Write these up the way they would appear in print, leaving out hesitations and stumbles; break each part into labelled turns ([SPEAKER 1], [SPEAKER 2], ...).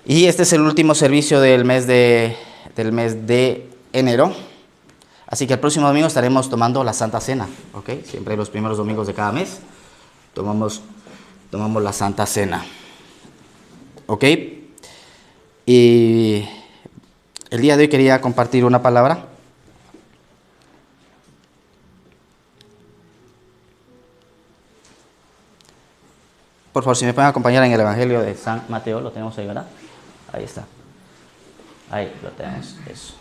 [SPEAKER 1] Y este es el último servicio del mes de enero. Así que el próximo domingo estaremos tomando la Santa Cena, ¿ok? Siempre los primeros domingos de cada mes tomamos la Santa Cena, ¿ok? Y el día de hoy quería compartir una palabra. Por favor, si me pueden acompañar en el Evangelio de San Mateo, lo tenemos ahí, ¿verdad? Ahí está. Ahí lo tenemos, eso.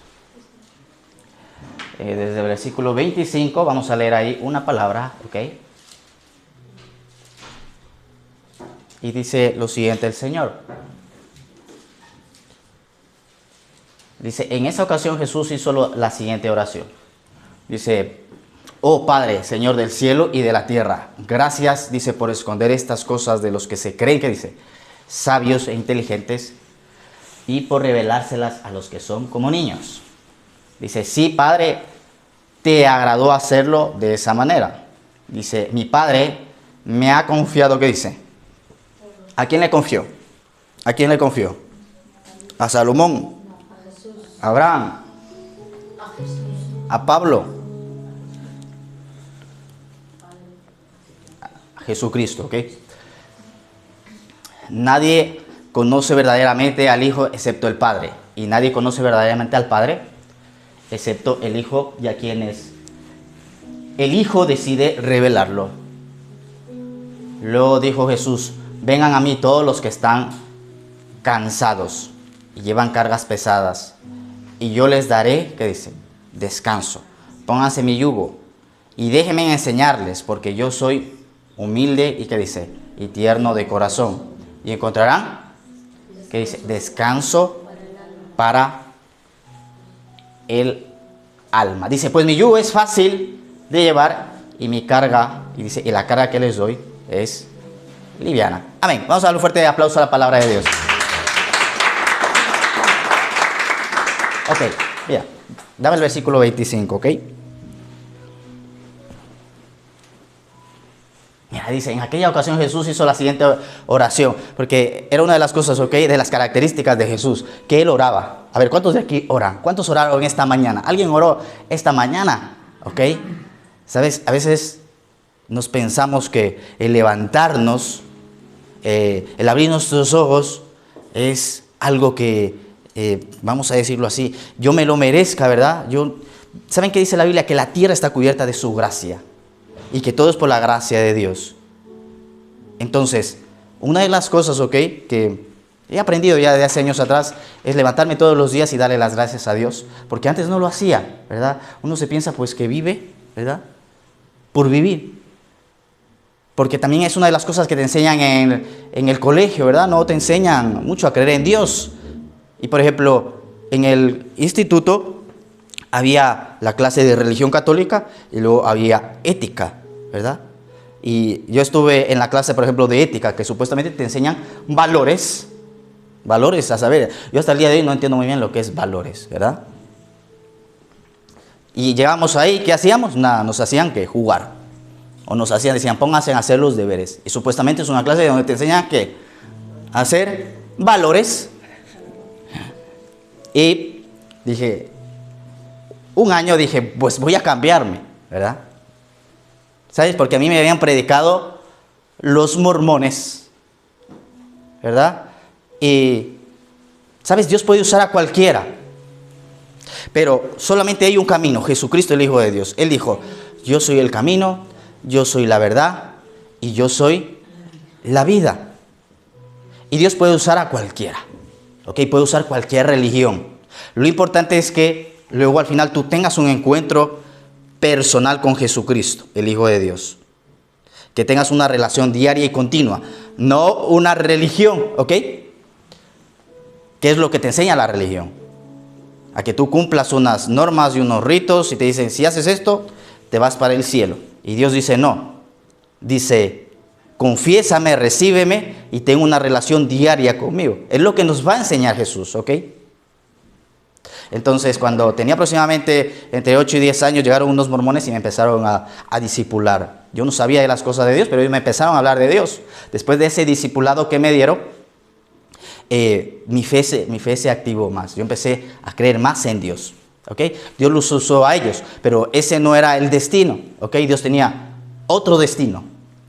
[SPEAKER 1] Desde el versículo 25 vamos a leer ahí una palabra, ¿ok? Y dice lo siguiente el Señor. Dice, en esa ocasión Jesús hizo la siguiente oración. Dice, oh Padre, Señor del cielo y de la tierra, gracias, dice, por esconder estas cosas de los que se creen, que dice, sabios e inteligentes, y por revelárselas a los que son como niños. Dice, sí, Padre, te agradó hacerlo de esa manera. Dice, mi Padre me ha confiado, ¿qué dice? ¿A quién le confió? ¿A quién le confió? ¿A Salomón? ¿A Abraham? ¿A Pablo? A Jesucristo, ¿ok? Nadie conoce verdaderamente al Hijo excepto el Padre. Y nadie conoce verdaderamente al Padre excepto el Hijo, y a quien es. El Hijo decide revelarlo. Luego dijo Jesús, vengan a mí todos los que están cansados y llevan cargas pesadas, y yo les daré, ¿qué dice? Descanso. Pónganse mi yugo y déjenme enseñarles, porque yo soy humilde y, ¿qué dice? Y tierno de corazón. Y encontrarán, ¿qué dice? Descanso para el alma. Dice, pues mi yugo es fácil de llevar y mi carga, y dice, y la carga que les doy es liviana. Amén. Vamos a darle un fuerte aplauso a la palabra de Dios. Ok, mira, dame el versículo 25, ¿ok? Mira, dice, en aquella ocasión Jesús hizo la siguiente oración, porque era una de las cosas, ¿ok? De las características de Jesús, que Él oraba. A ver, ¿cuántos de aquí oran? ¿Cuántos oraron esta mañana? ¿Alguien oró esta mañana? ¿Ok? ¿Sabes? A veces nos pensamos que el levantarnos, el abrir nuestros ojos, es algo que, vamos a decirlo así, yo me lo merezca, ¿verdad? ¿Saben qué dice la Biblia? Que la tierra está cubierta de su gracia y que todo es por la gracia de Dios. Entonces, una de las cosas, ¿ok?, que he aprendido ya de hace años atrás, es levantarme todos los días y darle las gracias a Dios, porque antes no lo hacía, ¿verdad? Uno se piensa pues que vive, ¿verdad?, por vivir. Porque también es una de las cosas que te enseñan en el colegio, ¿verdad? No te enseñan mucho a creer en Dios. Y por ejemplo, en el instituto había la clase de religión católica y luego había ética, ¿verdad? Y yo estuve en la clase, por ejemplo, de ética, que supuestamente te enseñan valores a saber. Yo hasta el día de hoy no entiendo muy bien lo que es valores, ¿verdad? Y llegamos ahí, ¿qué hacíamos? Nada, nos hacían que jugar. O decían, pónganse a hacer los deberes. Y supuestamente es una clase donde te enseñan que hacer valores. Y dije, un año dije, pues voy a cambiarme, ¿verdad? ¿Sabes? Porque a mí me habían predicado los mormones, ¿verdad? Y, ¿sabes? Dios puede usar a cualquiera. Pero solamente hay un camino, Jesucristo, el Hijo de Dios. Él dijo, yo soy el camino, yo soy la verdad y yo soy la vida. Y Dios puede usar a cualquiera, ¿ok? Puede usar cualquier religión. Lo importante es que luego al final tú tengas un encuentro personal con Jesucristo, el Hijo de Dios. Que tengas una relación diaria y continua, no una religión, ¿ok? ¿Qué es lo que te enseña la religión? A que tú cumplas unas normas y unos ritos y te dicen, si haces esto, te vas para el cielo. Y Dios dice, no. Dice, confiésame, recíbeme y ten una relación diaria conmigo. Es lo que nos va a enseñar Jesús, ¿ok? Entonces, cuando tenía aproximadamente entre 8 y 10 años, llegaron unos mormones y me empezaron a discipular. Yo no sabía de las cosas de Dios, pero ellos me empezaron a hablar de Dios. Después de ese discipulado que me dieron, mi fe se activó más. Yo empecé a creer más en Dios. ¿Ok? Dios los usó a ellos, pero ese no era el destino. ¿Ok? Dios tenía otro destino.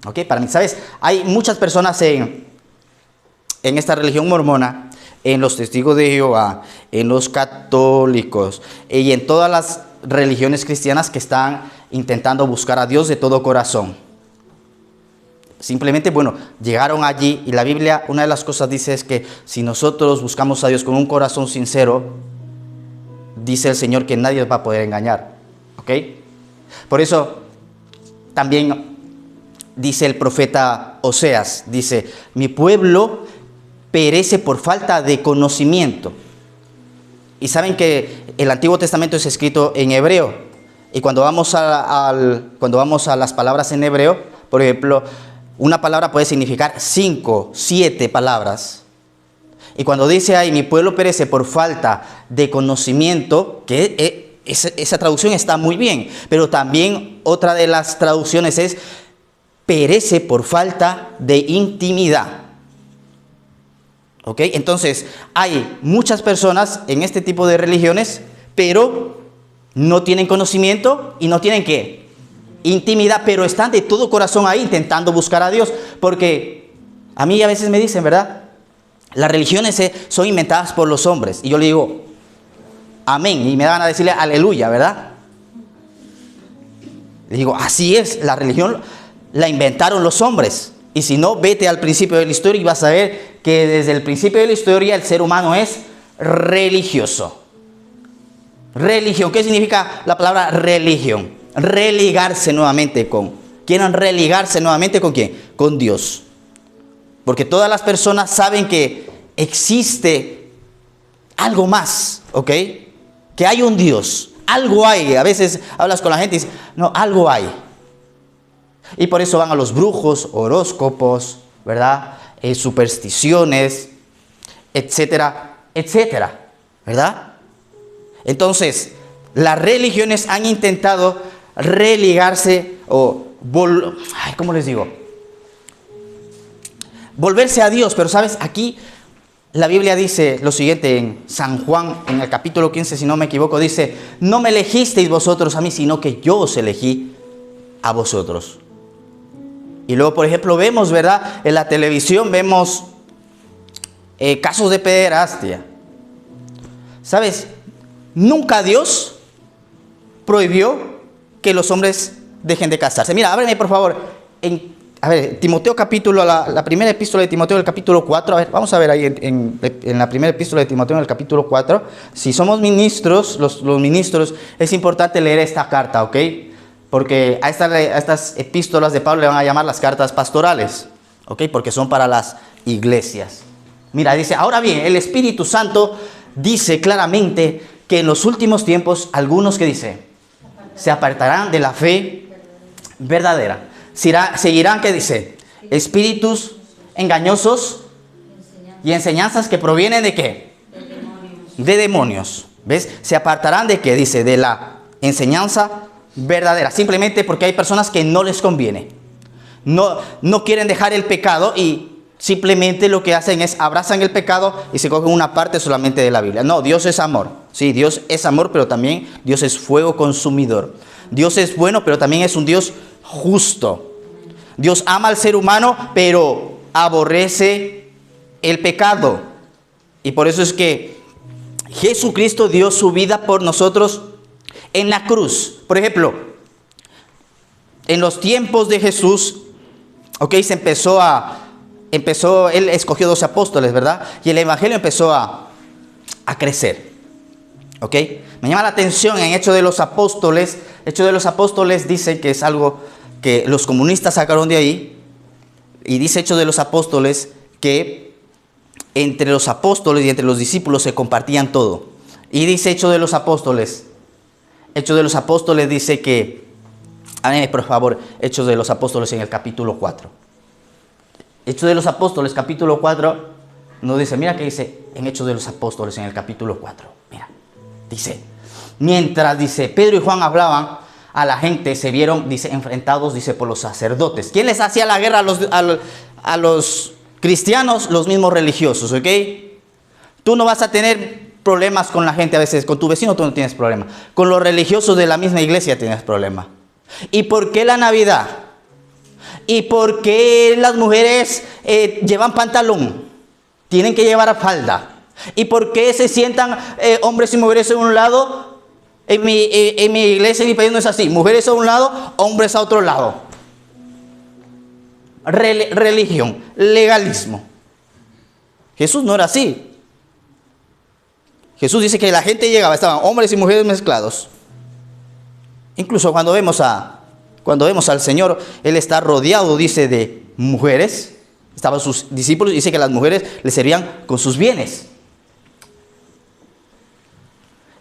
[SPEAKER 1] ¿Ok? Para mí, ¿sabes? Hay muchas personas en esta religión mormona, en los testigos de Jehová, en los católicos y en todas las religiones cristianas que están intentando buscar a Dios de todo corazón. Simplemente, bueno, llegaron allí y la Biblia, una de las cosas dice es que si nosotros buscamos a Dios con un corazón sincero, dice el Señor que nadie va a poder engañar. ¿Ok? Por eso también dice el profeta Oseas, dice, mi pueblo perece por falta de conocimiento. Y saben que el Antiguo Testamento es escrito en hebreo. Y cuando vamos a las palabras en hebreo, por ejemplo, una palabra puede significar 5, 7 palabras. Y cuando dice ahí, mi pueblo perece por falta de conocimiento, que esa traducción está muy bien. Pero también otra de las traducciones es, perece por falta de intimidad. ¿Ok? Entonces, hay muchas personas en este tipo de religiones, pero no tienen conocimiento y no tienen ¿qué? Intimidad, pero están de todo corazón ahí intentando buscar a Dios. Porque a mí a veces me dicen, ¿verdad? Las religiones son inventadas por los hombres. Y yo le digo, amén. Y me van a decirle aleluya, ¿verdad? Le digo, así es, la religión la inventaron los hombres. Y si no, vete al principio de la historia y vas a ver que desde el principio de la historia el ser humano es religioso. Religión, ¿qué significa la palabra religión? Religarse nuevamente con. ¿Quieren religarse nuevamente con quién? Con Dios. Porque todas las personas saben que existe algo más, ¿ok? Que hay un Dios, algo hay. A veces hablas con la gente y dices, no, algo hay. Y por eso van a los brujos, horóscopos, ¿verdad? Supersticiones, etcétera, etcétera, ¿verdad? Entonces, las religiones han intentado religarse o, ¿cómo les digo? Volverse a Dios, pero ¿sabes? Aquí la Biblia dice lo siguiente en San Juan, en el capítulo 15, si no me equivoco, dice, no me elegisteis vosotros a mí, sino que yo os elegí a vosotros. Y luego, por ejemplo, vemos, ¿verdad? En la televisión vemos casos de pederastia. ¿Sabes? Nunca Dios prohibió que los hombres dejen de casarse. Mira, ábreme por favor. Timoteo capítulo, la primera epístola de Timoteo, el capítulo 4. A ver, vamos a ver ahí en la primera epístola de Timoteo, en el capítulo 4. Si somos ministros, los ministros, es importante leer esta carta, ¿ok? Porque a estas epístolas de Pablo le van a llamar las cartas pastorales, ¿ok? Porque son para las iglesias. Mira, dice, ahora bien, el Espíritu Santo dice claramente que en los últimos tiempos, algunos que dice, se apartarán de la fe verdadera. Seguirán, ¿qué dice? Espíritus engañosos y enseñanzas que provienen ¿de qué? De demonios. ¿Ves? Se apartarán de qué, dice, de la enseñanza verdadera, simplemente porque hay personas que no les conviene, no quieren dejar el pecado y simplemente lo que hacen es abrazan el pecado y se cogen una parte solamente de la Biblia. No, Dios es amor, sí, Dios es amor, pero también Dios es fuego consumidor. Dios es bueno, pero también es un Dios justo. Dios ama al ser humano, pero aborrece el pecado. Y por eso es que Jesucristo dio su vida por nosotros en la cruz. Por ejemplo, en los tiempos de Jesús, ok, él escogió 12 apóstoles, ¿verdad? Y el evangelio empezó a crecer, ok. Me llama la atención en Hechos de los Apóstoles. Hechos de los Apóstoles dice que es algo que los comunistas sacaron de ahí. Y dice Hechos de los Apóstoles que entre los apóstoles y entre los discípulos se compartían todo. Y dice Hechos de los Apóstoles dice que, por favor, Hechos de los Apóstoles en el capítulo 4. Hechos de los Apóstoles, capítulo 4, nos dice, mira que dice en Hechos de los Apóstoles en el capítulo 4. Mira, dice, mientras, dice, Pedro y Juan hablaban a la gente, se vieron, dice, enfrentados, dice, por los sacerdotes. ¿Quién les hacía la guerra a los cristianos? Los mismos religiosos, ¿ok? Tú no vas a tener problemas con la gente a veces, con tu vecino tú no tienes problema. Con los religiosos de la misma iglesia tienes problema. ¿Y por qué la Navidad? ¿Y por qué las mujeres llevan pantalón? Tienen que llevar falda. ¿Y por qué se sientan hombres y mujeres a un lado? En mi iglesia, en mi país no es así. Mujeres a un lado, hombres a otro lado. Religión, legalismo. Jesús no era así. Jesús dice que la gente llegaba, estaban hombres y mujeres mezclados. Incluso cuando vemos al Señor, Él está rodeado, dice, de mujeres. Estaban sus discípulos, dice que las mujeres le servían con sus bienes.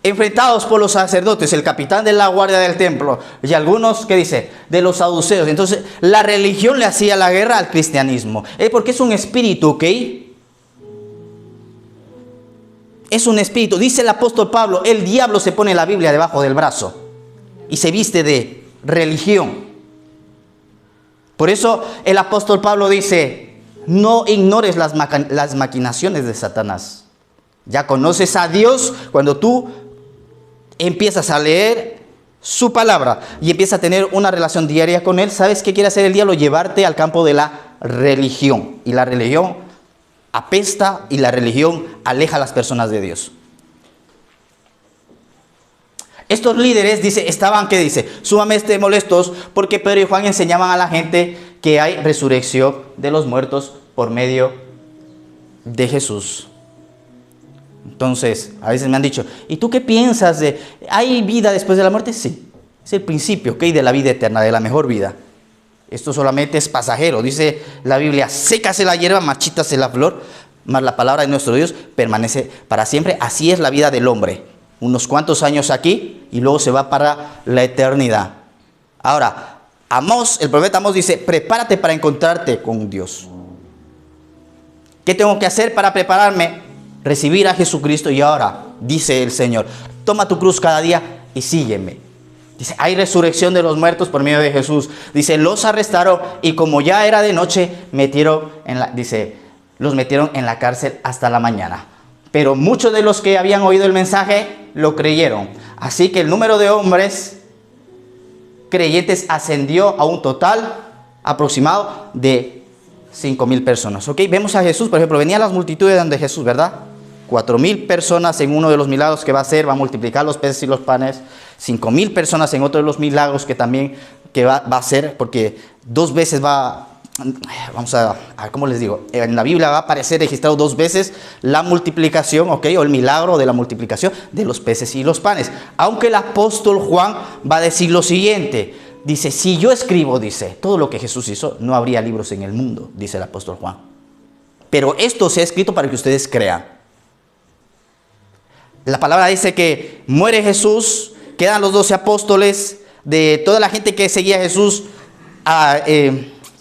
[SPEAKER 1] Enfrentados por los sacerdotes, el capitán de la guardia del templo y algunos, ¿qué dice? De los saduceos. Entonces, la religión le hacía la guerra al cristianismo. Porque es un espíritu, ¿ok? Es un espíritu. Dice el apóstol Pablo, el diablo se pone la Biblia debajo del brazo y se viste de religión. Por eso el apóstol Pablo dice, no ignores las maquinaciones de Satanás. Ya conoces a Dios cuando tú empiezas a leer su palabra y empiezas a tener una relación diaria con Él. ¿Sabes qué quiere hacer el diablo? Llevarte al campo de la religión. Y la religión apesta y la religión aleja a las personas de Dios. Estos líderes, dice, estaban, ¿qué dice? Sumamente molestos porque Pedro y Juan enseñaban a la gente que hay resurrección de los muertos por medio de Jesús. Entonces, a veces me han dicho, ¿y tú qué piensas de, hay vida después de la muerte? Sí, es el principio, ¿ok? De la vida eterna, de la mejor vida. Esto solamente es pasajero. Dice la Biblia, sécase la hierba, marchítase la flor, mas la palabra de nuestro Dios permanece para siempre. Así es la vida del hombre. Unos cuantos años aquí y luego se va para la eternidad. Ahora, Amós, el profeta Amós dice, prepárate para encontrarte con Dios. ¿Qué tengo que hacer para prepararme? Recibir a Jesucristo. Y ahora, dice el Señor, toma tu cruz cada día y sígueme. Dice, hay resurrección de los muertos por medio de Jesús. Dice, los arrestaron y como ya era de noche, los metieron en la cárcel hasta la mañana. Pero muchos de los que habían oído el mensaje lo creyeron. Así que el número de hombres creyentes ascendió a un total aproximado de 5,000 personas. ¿Ok? Vemos a Jesús, por ejemplo, venían las multitudes donde Jesús, ¿verdad? 4,000 personas en uno de los milagros que va a hacer, va a multiplicar los peces y los panes. 5,000 personas en otro de los milagros que también va a hacer, porque 2 veces vamos a ¿cómo les digo? En la Biblia va a aparecer registrado 2 veces la multiplicación, ¿ok? O el milagro de la multiplicación de los peces y los panes. Aunque el apóstol Juan va a decir lo siguiente, dice, si yo escribo, dice, todo lo que Jesús hizo, no habría libros en el mundo, dice el apóstol Juan. Pero esto se ha escrito para que ustedes crean. La palabra dice que muere Jesús, quedan los 12 apóstoles, de toda la gente que seguía a Jesús,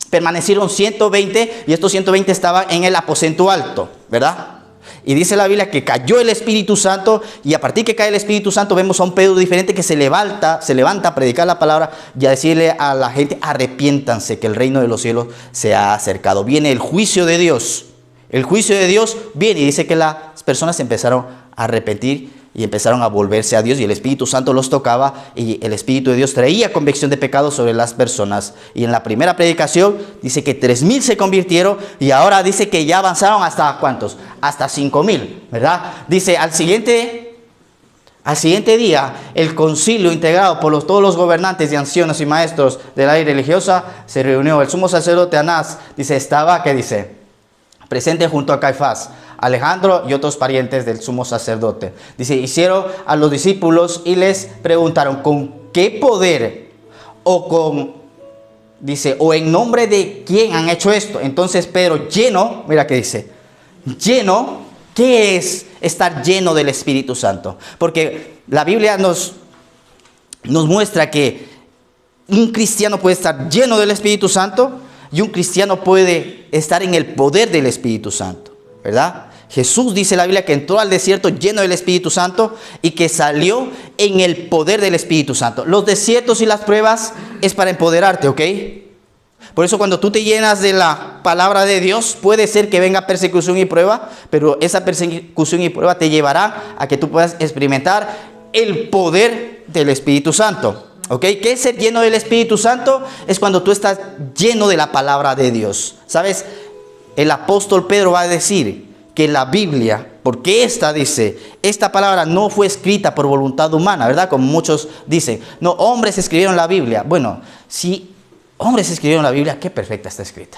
[SPEAKER 1] permanecieron 120 y estos 120 estaban en el aposento alto, ¿verdad? Y dice la Biblia que cayó el Espíritu Santo y a partir que cae el Espíritu Santo vemos a un Pedro diferente que se levanta a predicar la palabra y a decirle a la gente, arrepiéntanse que el reino de los cielos se ha acercado. Viene el juicio de Dios. El juicio de Dios viene y dice que las personas se empezaron a arrepentir y empezaron a volverse a Dios y el Espíritu Santo los tocaba y el Espíritu de Dios traía convicción de pecado sobre las personas. Y en la primera predicación dice que 3,000 se convirtieron y ahora dice que ya avanzaron hasta ¿cuántos? Hasta 5,000, ¿verdad? Dice al siguiente día el concilio integrado por todos los gobernantes y ancianos y maestros de la ley religiosa se reunió. El sumo sacerdote Anás dice estaba, ¿qué dice? Presente junto a Caifás, Alejandro y otros parientes del sumo sacerdote. Dice, hicieron a los discípulos y les preguntaron, ¿con qué poder o en nombre de quién han hecho esto? Entonces Pedro, lleno, mira qué dice, lleno, ¿qué es estar lleno del Espíritu Santo? Porque la Biblia nos muestra que un cristiano puede estar lleno del Espíritu Santo y un cristiano puede estar en el poder del Espíritu Santo, ¿verdad? Jesús dice la Biblia que entró al desierto lleno del Espíritu Santo y que salió en el poder del Espíritu Santo. Los desiertos y las pruebas es para empoderarte, ¿ok? Por eso cuando tú te llenas de la palabra de Dios, puede ser que venga persecución y prueba, pero esa persecución y prueba te llevará a que tú puedas experimentar el poder del Espíritu Santo. ¿Ok? ¿Qué es ser lleno del Espíritu Santo? Es cuando tú estás lleno de la palabra de Dios. ¿Sabes? El apóstol Pedro va a decir que la Biblia, porque esta palabra no fue escrita por voluntad humana, ¿verdad? Como muchos dicen, no, hombres escribieron la Biblia. Bueno, si hombres escribieron la Biblia, qué perfecta está escrita.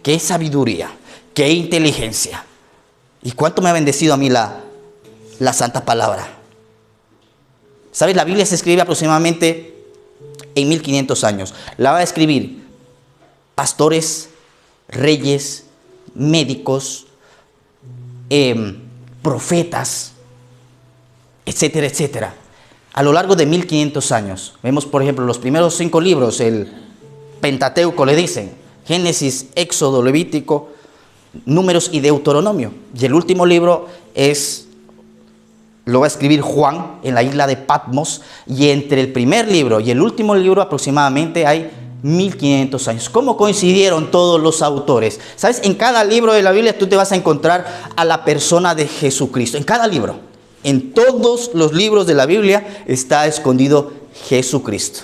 [SPEAKER 1] Qué sabiduría, qué inteligencia. Y cuánto me ha bendecido a mí la santa palabra. ¿Sabes? La Biblia se escribe aproximadamente en 1500 años. La va a escribir pastores, reyes, médicos, profetas, etcétera, etcétera. A lo largo de 1500 años. Vemos, por ejemplo, los primeros 5 libros, el Pentateuco le dicen, Génesis, Éxodo, Levítico, Números y Deuteronomio. Y el último libro lo va a escribir Juan en la isla de Patmos. Y entre el primer libro y el último libro aproximadamente hay 1500 años. ¿Cómo coincidieron todos los autores? ¿Sabes? En cada libro de la Biblia tú te vas a encontrar a la persona de Jesucristo. En cada libro. En todos los libros de la Biblia está escondido Jesucristo.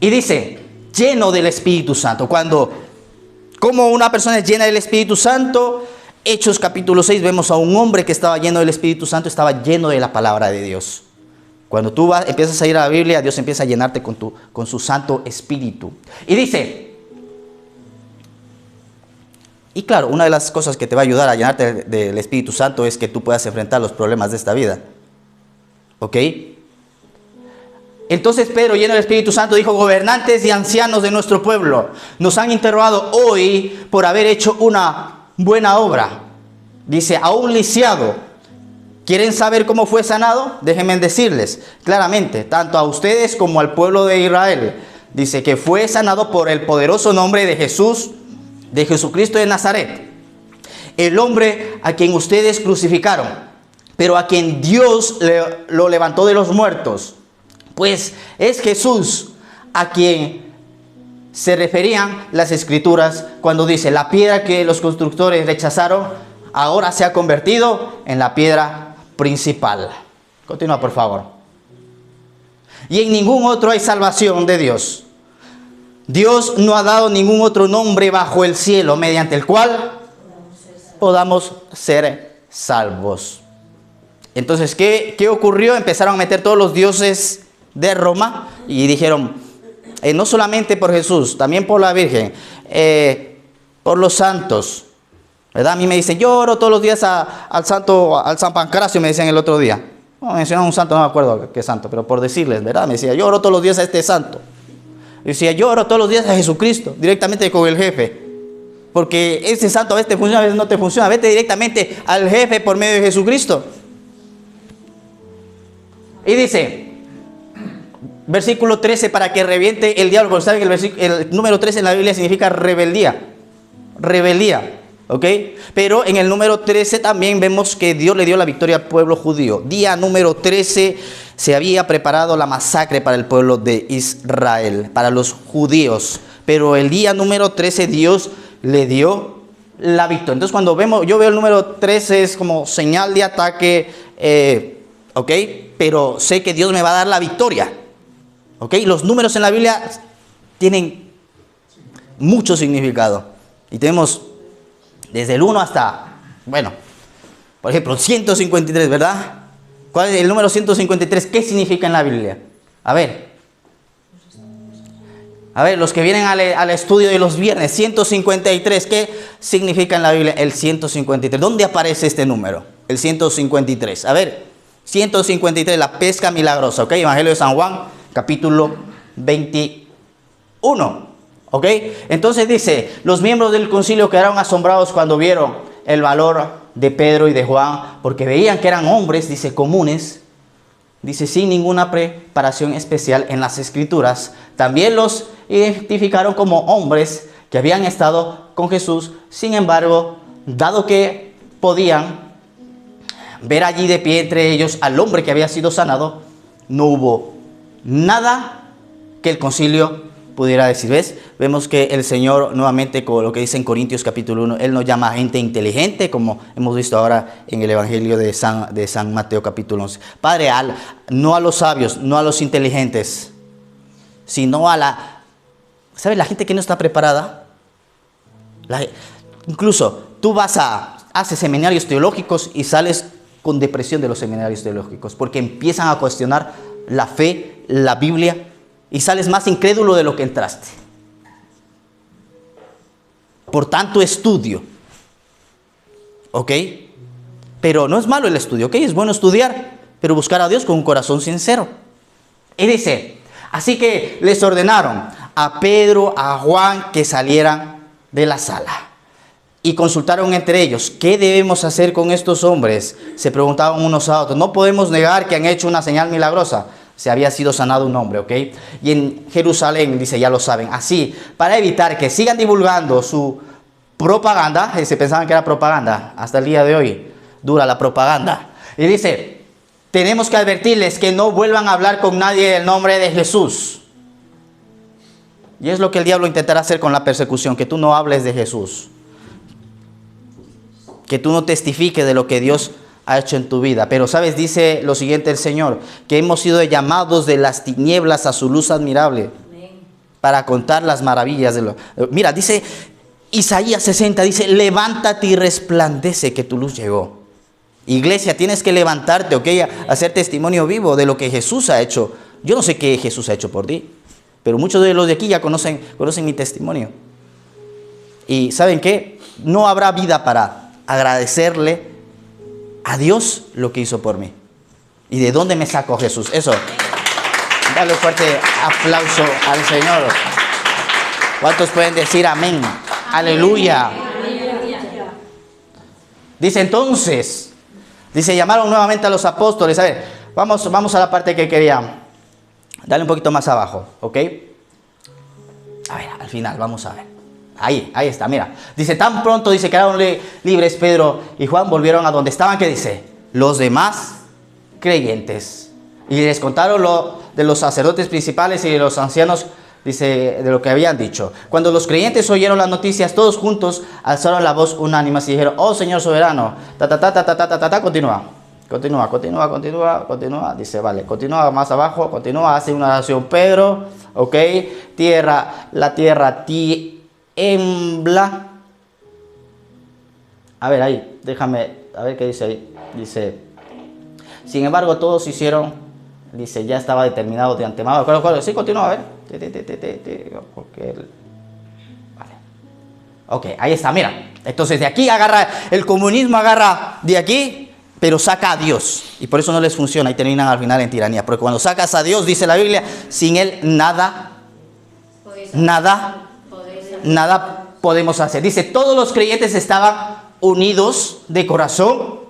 [SPEAKER 1] Y dice, lleno del Espíritu Santo. Como una persona es llena del Espíritu Santo, Hechos capítulo 6, vemos a un hombre que estaba lleno del Espíritu Santo, estaba lleno de la palabra de Dios. Cuando tú empiezas a ir a la Biblia, Dios empieza a llenarte con su Santo Espíritu. Y dice, y claro, una de las cosas que te va a ayudar a llenarte del Espíritu Santo es que tú puedas enfrentar los problemas de esta vida. ¿Ok? Entonces Pedro, lleno del Espíritu Santo, dijo, gobernantes y ancianos de nuestro pueblo, nos han interrogado hoy por haber hecho una buena obra. Dice, a un lisiado. ¿Quieren saber cómo fue sanado? Déjenme decirles claramente, tanto a ustedes como al pueblo de Israel. Dice que fue sanado por el poderoso nombre de Jesús, de Jesucristo de Nazaret. El hombre a quien ustedes crucificaron, pero a quien Dios lo levantó de los muertos. Pues es Jesús a quien se referían las Escrituras cuando dice, la piedra que los constructores rechazaron, ahora se ha convertido en la piedra principal. Continúa, por favor. Y en ningún otro hay salvación de Dios. Dios no ha dado ningún otro nombre bajo el cielo mediante el cual podamos ser salvos. Entonces, ¿qué ocurrió? Empezaron a meter todos los dioses de Roma y dijeron, no solamente por Jesús, también por la Virgen, por los santos. ¿Verdad? A mí me dicen, yo oro todos los días al San Pancracio, me decían el otro día. No, mencionaron un santo, no me acuerdo qué santo, pero por decirles, ¿verdad? Me decía, yo oro todos los días a este santo. Y decía, yo oro todos los días a Jesucristo, directamente con el jefe. Porque ese santo a veces te funciona, a veces no te funciona. Vete directamente al jefe por medio de Jesucristo. Y dice, versículo 13, para que reviente el diablo. Porque saben que el número 13 en la Biblia significa rebeldía. Rebeldía. ¿Ok? Pero en el número 13 también vemos que Dios le dio la victoria al pueblo judío. Día número 13 se había preparado la masacre para el pueblo de Israel, para los judíos. Pero el día número 13 Dios le dio la victoria. Entonces cuando yo veo el número 13 es como señal de ataque, ¿ok? Pero sé que Dios me va a dar la victoria. ¿Ok? Los números en la Biblia tienen mucho significado. Y tenemos desde el 1 hasta, bueno, por ejemplo, 153, ¿verdad? ¿Cuál es el número 153? ¿Qué significa en la Biblia? A ver, los que vienen al estudio de los viernes, 153, ¿qué significa en la Biblia el 153? ¿Dónde aparece este número? El 153. A ver, 153, la pesca milagrosa, ¿ok? Evangelio de San Juan, capítulo 21. ¿Ok? Entonces dice, los miembros del concilio quedaron asombrados cuando vieron el valor de Pedro y de Juan, porque veían que eran hombres, dice, comunes, dice, sin ninguna preparación especial en las Escrituras. También los identificaron como hombres que habían estado con Jesús. Sin embargo, dado que podían ver allí de pie entre ellos al hombre que había sido sanado, no hubo nada que el concilio pudiera decir. ¿Ves? Vemos que el Señor nuevamente, con lo que dice en Corintios capítulo 1, Él nos llama a gente inteligente, como hemos visto ahora en el Evangelio de San Mateo capítulo 11. Padre, no a los sabios, no a los inteligentes, sino a la... ¿Sabes? La gente que no está preparada. Incluso tú haces seminarios teológicos y sales con depresión de los seminarios teológicos, porque empiezan a cuestionar la fe, la Biblia, y sales más incrédulo de lo que entraste. Por tanto estudio. ¿Ok? Pero no es malo el estudio, ¿ok? Es bueno estudiar, pero buscar a Dios con un corazón sincero. Y dice, así que les ordenaron a Pedro, a Juan, que salieran de la sala. Y consultaron entre ellos, ¿qué debemos hacer con estos hombres? Se preguntaban unos a otros. No podemos negar que han hecho una señal milagrosa. Se había sido sanado un hombre, ¿ok? Y en Jerusalén, dice, ya lo saben, así, para evitar que sigan divulgando su propaganda, se pensaban que era propaganda, hasta el día de hoy dura la propaganda. Y dice, tenemos que advertirles que no vuelvan a hablar con nadie del nombre de Jesús. Y es lo que el diablo intentará hacer con la persecución, que tú no hables de Jesús. Que tú no testifiques de lo que Dios ha hecho en tu vida. Pero, ¿sabes? Dice lo siguiente el Señor, que hemos sido llamados de las tinieblas a su luz admirable. Amén. Para contar las maravillas de lo... Mira, dice Isaías 60, dice, levántate y resplandece que tu luz llegó. Iglesia, tienes que levantarte, ¿ok? A hacer testimonio vivo de lo que Jesús ha hecho. Yo no sé qué Jesús ha hecho por ti, pero muchos de los de aquí ya conocen mi testimonio. Y ¿saben qué? No habrá vida para agradecerle a Dios lo que hizo por mí. ¿Y de dónde me sacó Jesús? Eso. Dale un fuerte aplauso al Señor. ¿Cuántos pueden decir amén? Aleluya. Dice entonces, llamaron nuevamente a los apóstoles. A ver, vamos a la parte que quería. Dale un poquito más abajo, ¿ok? A ver, al final, vamos a ver. Ahí está, mira. Dice, tan pronto, dice, quedaron libres Pedro y Juan, volvieron a donde estaban, ¿qué dice? Los demás creyentes. Y les contaron lo de los sacerdotes principales y de los ancianos, dice, de lo que habían dicho. Cuando los creyentes oyeron las noticias, todos juntos alzaron la voz unánime y dijeron, oh Señor soberano, continúa, dice, vale, continúa más abajo, hace una oración Pedro, ok, la tierra tiembla. A ver ahí, déjame, a ver qué dice ahí. Dice, sin embargo todos hicieron, dice, ya estaba determinado de antemano. Sí, continúa, a ver. Vale. Ok, ahí está, mira. Entonces de aquí el comunismo agarra de aquí, pero saca a Dios. Y por eso no les funciona y terminan al final en tiranía. Porque cuando sacas a Dios, dice la Biblia, sin Él nada podemos hacer. Dice, todos los creyentes estaban unidos de corazón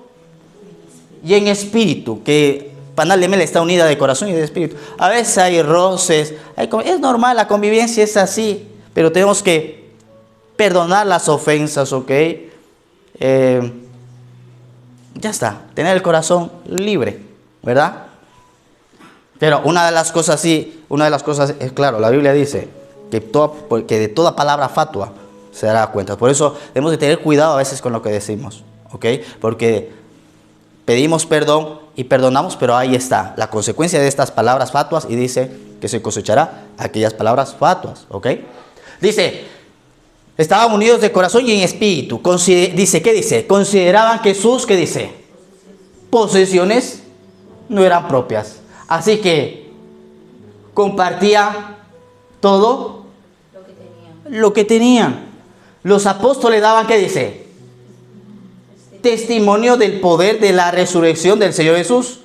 [SPEAKER 1] y en espíritu. Que Panal de Mel está unida de corazón y de espíritu. A veces hay roces, es normal, la convivencia es así, pero tenemos que perdonar las ofensas, ¿ok? Ya está, tener el corazón libre, ¿verdad? Pero una de las cosas es claro, la Biblia dice que de toda palabra fatua se dará cuenta. Por eso debemos de tener cuidado a veces con lo que decimos, ¿ok? Porque pedimos perdón y perdonamos, pero ahí está la consecuencia de estas palabras fatuas y dice que se cosechará aquellas palabras fatuas, ¿ok? Dice, estaban unidos de corazón y en espíritu. Dice, ¿qué dice? Consideraban que sus, ¿qué dice? Posesiones no eran propias. Así que compartían todo lo que tenían. Los apóstoles daban, ¿qué dice? Testimonio del poder de la resurrección del Señor Jesús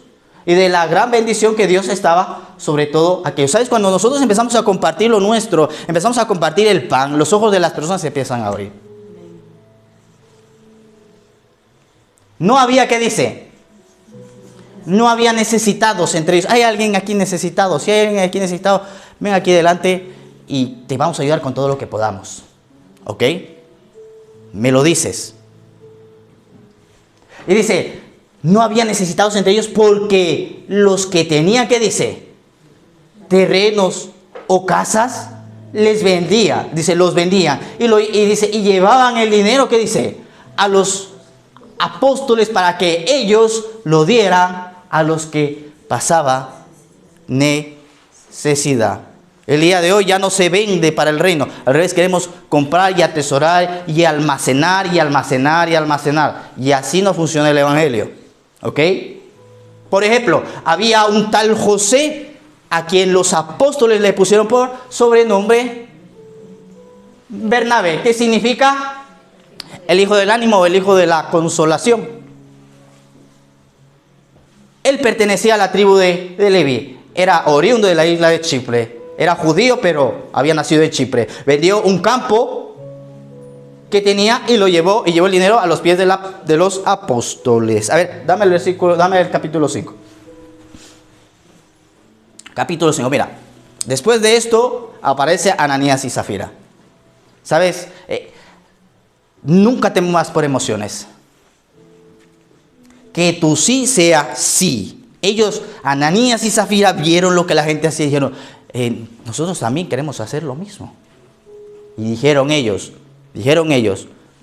[SPEAKER 1] y de la gran bendición que Dios estaba sobre todo aquello. ¿Sabes? Cuando nosotros empezamos a compartir lo nuestro, empezamos a compartir el pan, los ojos de las personas se empiezan a abrir. No había, ¿qué dice? No había necesitados entre ellos. ¿Hay alguien aquí necesitado? Si hay alguien aquí necesitado, ven aquí delante y te vamos a ayudar con todo lo que podamos. ¿Ok? Me lo dices. Y dice, no había necesitados entre ellos porque los que tenían, ¿qué dice? Terrenos o casas, les vendía, dice, los vendían. Dice, y llevaban el dinero, ¿qué dice? A los apóstoles para que ellos lo dieran a los que pasaba necesidad. El día de hoy ya no se vende para el reino. Al revés, queremos comprar y atesorar y almacenar y almacenar y almacenar. Y así no funciona el evangelio. ¿Ok? Por ejemplo, había un tal José a quien los apóstoles le pusieron por sobrenombre Bernabé. ¿Qué significa? El hijo del ánimo o el hijo de la consolación. Él pertenecía a la tribu de Leví. Era oriundo de la isla de Chipre. Era judío, pero había nacido en Chipre. Vendió un campo que tenía y lo llevó, y llevó el dinero a los pies de los apóstoles. A ver, dame el versículo, dame el capítulo 5. Capítulo 5, mira. Después de esto aparece Ananías y Zafira. ¿Sabes? Nunca te muevas por emociones. Que tu sí sea sí. Ellos, Ananías y Zafira, vieron lo que la gente hacía y dijeron, nosotros también queremos hacer lo mismo. Y dijeron ellos,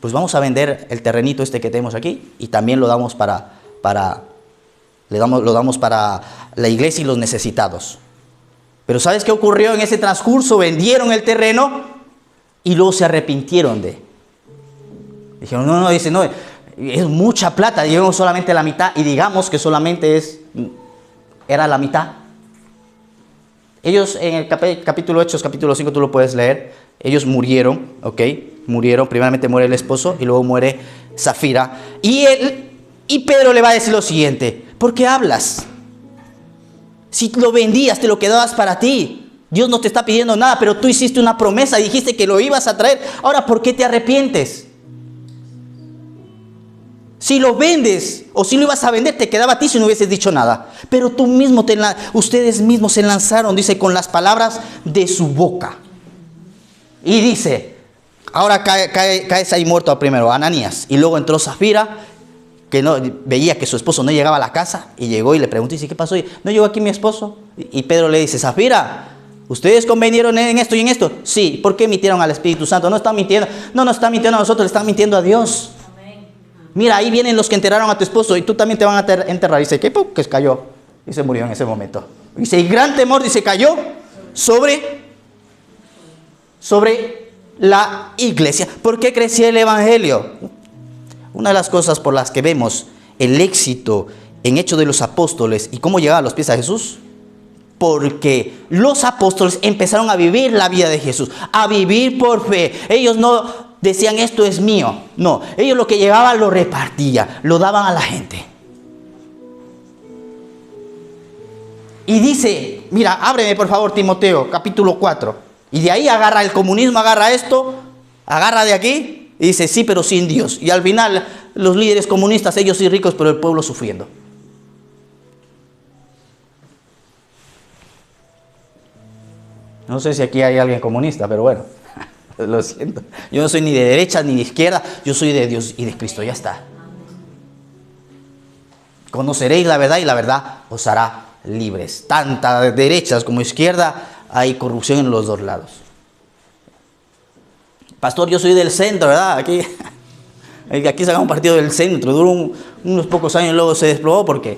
[SPEAKER 1] pues vamos a vender el terrenito este que tenemos aquí y también lo damos lo damos para la iglesia y los necesitados. Pero ¿sabes qué ocurrió en ese transcurso? Vendieron el terreno y luego se arrepintieron dijeron, no, es mucha plata, llevamos solamente la mitad y digamos que solamente era la mitad. Ellos en el capítulo Hechos, capítulo 5, tú lo puedes leer. Ellos murieron, ¿ok? Murieron, primeramente muere el esposo y luego muere Zafira. Y Pedro le va a decir lo siguiente, ¿por qué hablas? Si lo vendías, te lo quedabas para ti. Dios no te está pidiendo nada, pero tú hiciste una promesa y dijiste que lo ibas a traer. Ahora, ¿por qué te arrepientes? Si lo vendes o si lo ibas a vender, te quedaba a ti si no hubieses dicho nada. Pero ustedes mismos se lanzaron, dice, con las palabras de su boca. Y dice, ahora caes ahí muerto primero, Ananías. Y luego entró Zafira, que veía que su esposo no llegaba a la casa. Y llegó y le preguntó, dice, ¿qué pasó? ¿No llegó aquí mi esposo? Y Pedro le dice, Zafira, ¿ustedes convinieron en esto y en esto? Sí. ¿Por qué mintieron al Espíritu Santo? No están mintiendo. No nos están mintiendo a nosotros, le están mintiendo a Dios. Mira, ahí vienen los que enterraron a tu esposo y tú también te van a enterrar. Dice, ¿qué? Que cayó y se murió en ese momento. Dice, y gran temor, dice, cayó sobre la iglesia. ¿Por qué crecía el evangelio? Una de las cosas por las que vemos el éxito en Hechos de los Apóstoles y cómo llegaba a los pies a Jesús, porque los apóstoles empezaron a vivir la vida de Jesús, a vivir por fe. Ellos no decían, esto es mío. No, ellos lo que llevaban lo repartían, lo daban a la gente. Y dice, mira, ábreme por favor Timoteo, capítulo 4. Y de ahí agarra el comunismo, agarra esto, agarra de aquí y dice, sí, pero sin Dios. Y al final los líderes comunistas, ellos sí ricos, pero el pueblo sufriendo. No sé si aquí hay alguien comunista, pero bueno. Lo siento. Yo no soy ni de derecha ni de izquierda. Yo soy de Dios y de Cristo. Ya está. Conoceréis la verdad y la verdad os hará libres. Tanto de derechas como izquierda hay corrupción en los dos lados. Pastor, yo soy del centro, ¿verdad? Aquí se haga un partido del centro. Duró unos pocos años y luego se desplomó porque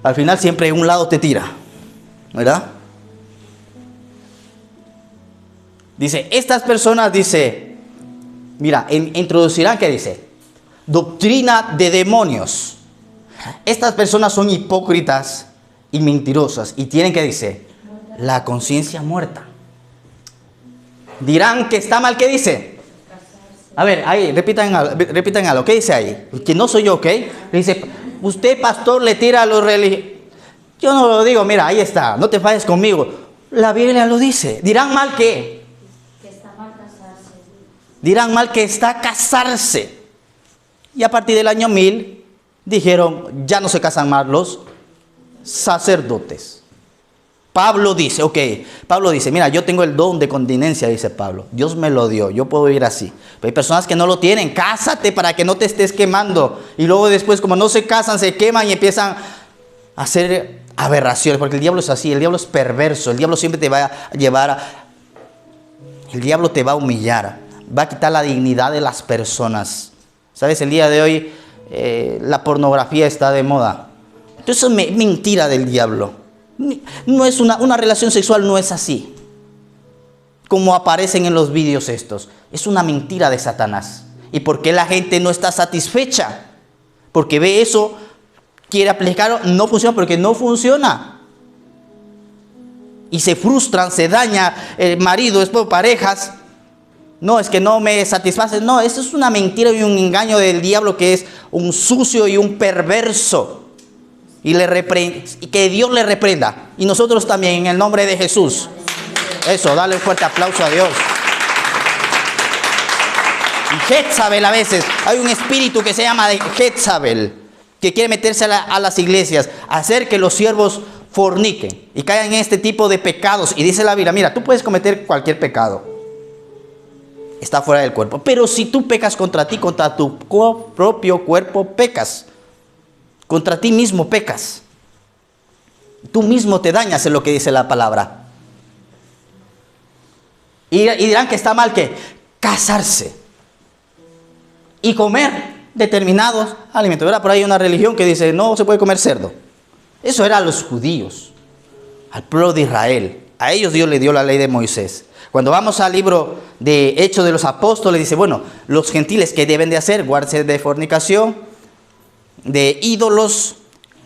[SPEAKER 1] al final siempre un lado te tira, ¿verdad? Dice, estas personas, dice, mira, introducirán, ¿qué dice? Doctrina de demonios. Estas personas son hipócritas y mentirosas y tienen, ¿qué dice? La conciencia muerta. Dirán que está mal, ¿qué dice? A ver, ahí, repitan algo, ¿qué dice ahí? Que no soy yo, ¿ok? Dice, usted, pastor, le tira a los religiosos. Yo no lo digo, mira, ahí está, no te falles conmigo. La Biblia lo dice. Dirán mal, ¿qué? Dirán mal que está casarse. Y a partir del año 1000 dijeron, ya no se casan más los sacerdotes. Pablo dice, mira, yo tengo el don de continencia, dice Pablo. Dios me lo dio, yo puedo ir así. Pero hay personas que no lo tienen. Cásate para que no te estés quemando. Y luego después, como no se casan, se queman y empiezan a hacer aberraciones. Porque el diablo es así, el diablo es perverso. El diablo siempre te va a llevar El diablo te va a humillar, va a quitar la dignidad de las personas. ¿Sabes? El día de hoy la pornografía está de moda. Entonces es mentira del diablo. No es una relación sexual, no es así como aparecen en los vídeos estos. Es una mentira de Satanás. ¿Y por qué la gente no está satisfecha? Porque ve eso, quiere aplicarlo, no funciona porque no funciona. Y se frustran, se daña el marido, esposo, parejas. No, es que no me satisface. No, eso es una mentira y un engaño del diablo, que es un sucio y un perverso. Y que Dios le reprenda. Y nosotros también, en el nombre de Jesús. Eso, dale un fuerte aplauso a Dios. Y Jezabel, a veces, hay un espíritu que se llama de Jezabel, que quiere meterse a las iglesias, hacer que los siervos forniquen y caigan en este tipo de pecados. Y dice la Biblia, mira, tú puedes cometer cualquier pecado, está fuera del cuerpo, pero si tú pecas contra ti, contra tu propio cuerpo pecas, contra ti mismo pecas, tú mismo te dañas, en lo que dice la palabra. Y dirán que está mal que casarse y comer determinados alimentos, ¿verdad? Por ahí hay una religión que dice no se puede comer cerdo. Eso era a los judíos, al pueblo de Israel. A ellos Dios le dio la ley de Moisés. Cuando vamos al libro de Hechos de los Apóstoles, dice, bueno, los gentiles, ¿qué deben de hacer? Guardarse de fornicación, de ídolos,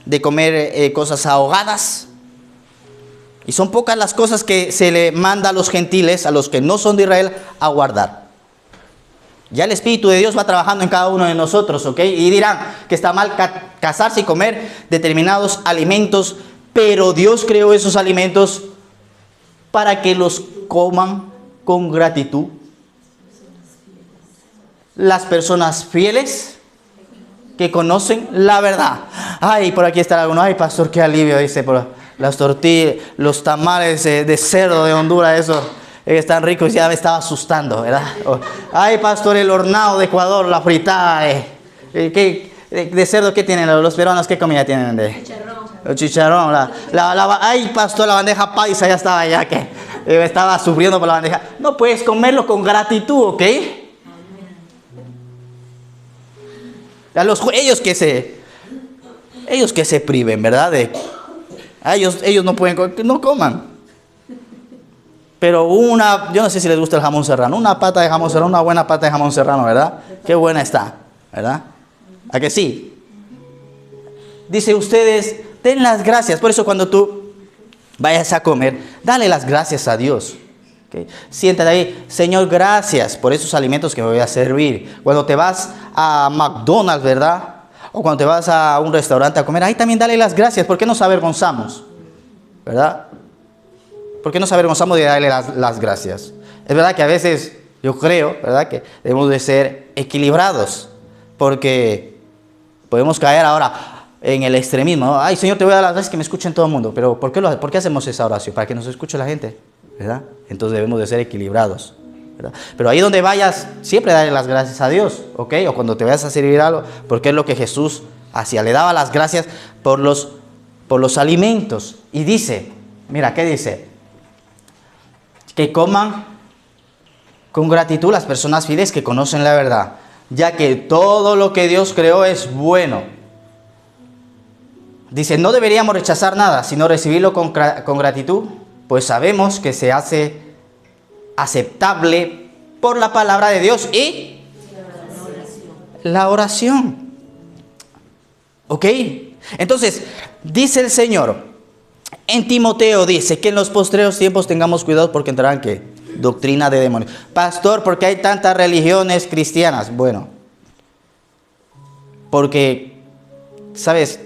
[SPEAKER 1] de comer cosas ahogadas. Y son pocas las cosas que se le manda a los gentiles, a los que no son de Israel, a guardar. Ya el Espíritu de Dios va trabajando en cada uno de nosotros, ¿ok? Y dirán que está mal casarse y comer determinados alimentos, pero Dios creó esos alimentos para que los coman con gratitud las personas fieles que conocen la verdad. Ay, por aquí está alguno. Ay, pastor, qué alivio, dice, por las tortillas, los tamales de cerdo de Honduras, eso están ricos, ya me estaba asustando, ¿verdad? Ay, pastor, el hornado de Ecuador, la fritada, de cerdo, ¿qué tienen los peruanos? ¿Qué comida tienen? El chicharrón. Ay, pastor, la bandeja paisa, ya estaba ya que estaba sufriendo por la bandeja. No puedes comerlo con gratitud, ¿ok? Ellos que se priven, ¿verdad? Ellos no pueden, no coman. Pero yo no sé si les gusta el jamón serrano. Una pata de jamón serrano, una buena pata de jamón serrano, ¿verdad? Qué buena está, ¿verdad? ¿A que sí? Dice, ustedes den las gracias. Por eso cuando tú vayas a comer, dale las gracias a Dios. ¿Okay? Siéntate ahí, Señor, gracias por esos alimentos que me voy a servir. Cuando te vas a McDonald's, ¿verdad? O cuando te vas a un restaurante a comer, ahí también dale las gracias. ¿Por qué nos avergonzamos? ¿Verdad? ¿Por qué nos avergonzamos de darle las gracias? Es verdad que a veces yo creo, ¿verdad?, que debemos de ser equilibrados. Porque podemos caer ahora en el extremismo, ¿no? Ay, Señor, te voy a dar las gracias, que me escuchen todo el mundo. Pero ¿por qué hacemos esa oración? Para que nos escuche la gente, ¿verdad? Entonces debemos de ser equilibrados, ¿verdad? Pero ahí donde vayas, siempre dale las gracias a Dios, ¿ok? O cuando te vayas a servir algo, porque es lo que Jesús hacía. Le daba las gracias por los alimentos. Y dice, mira, ¿qué dice? Que coman con gratitud las personas fieles que conocen la verdad, ya que todo lo que Dios creó es bueno. Dice, no deberíamos rechazar nada, sino recibirlo con gratitud, pues sabemos que se hace aceptable por la palabra de Dios y la oración. ¿Ok? Entonces, dice el Señor, en Timoteo dice que en los postreros tiempos tengamos cuidado porque entrarán, ¿qué? Doctrina de demonios. Pastor, ¿por qué hay tantas religiones cristianas? Bueno, porque, ¿sabes?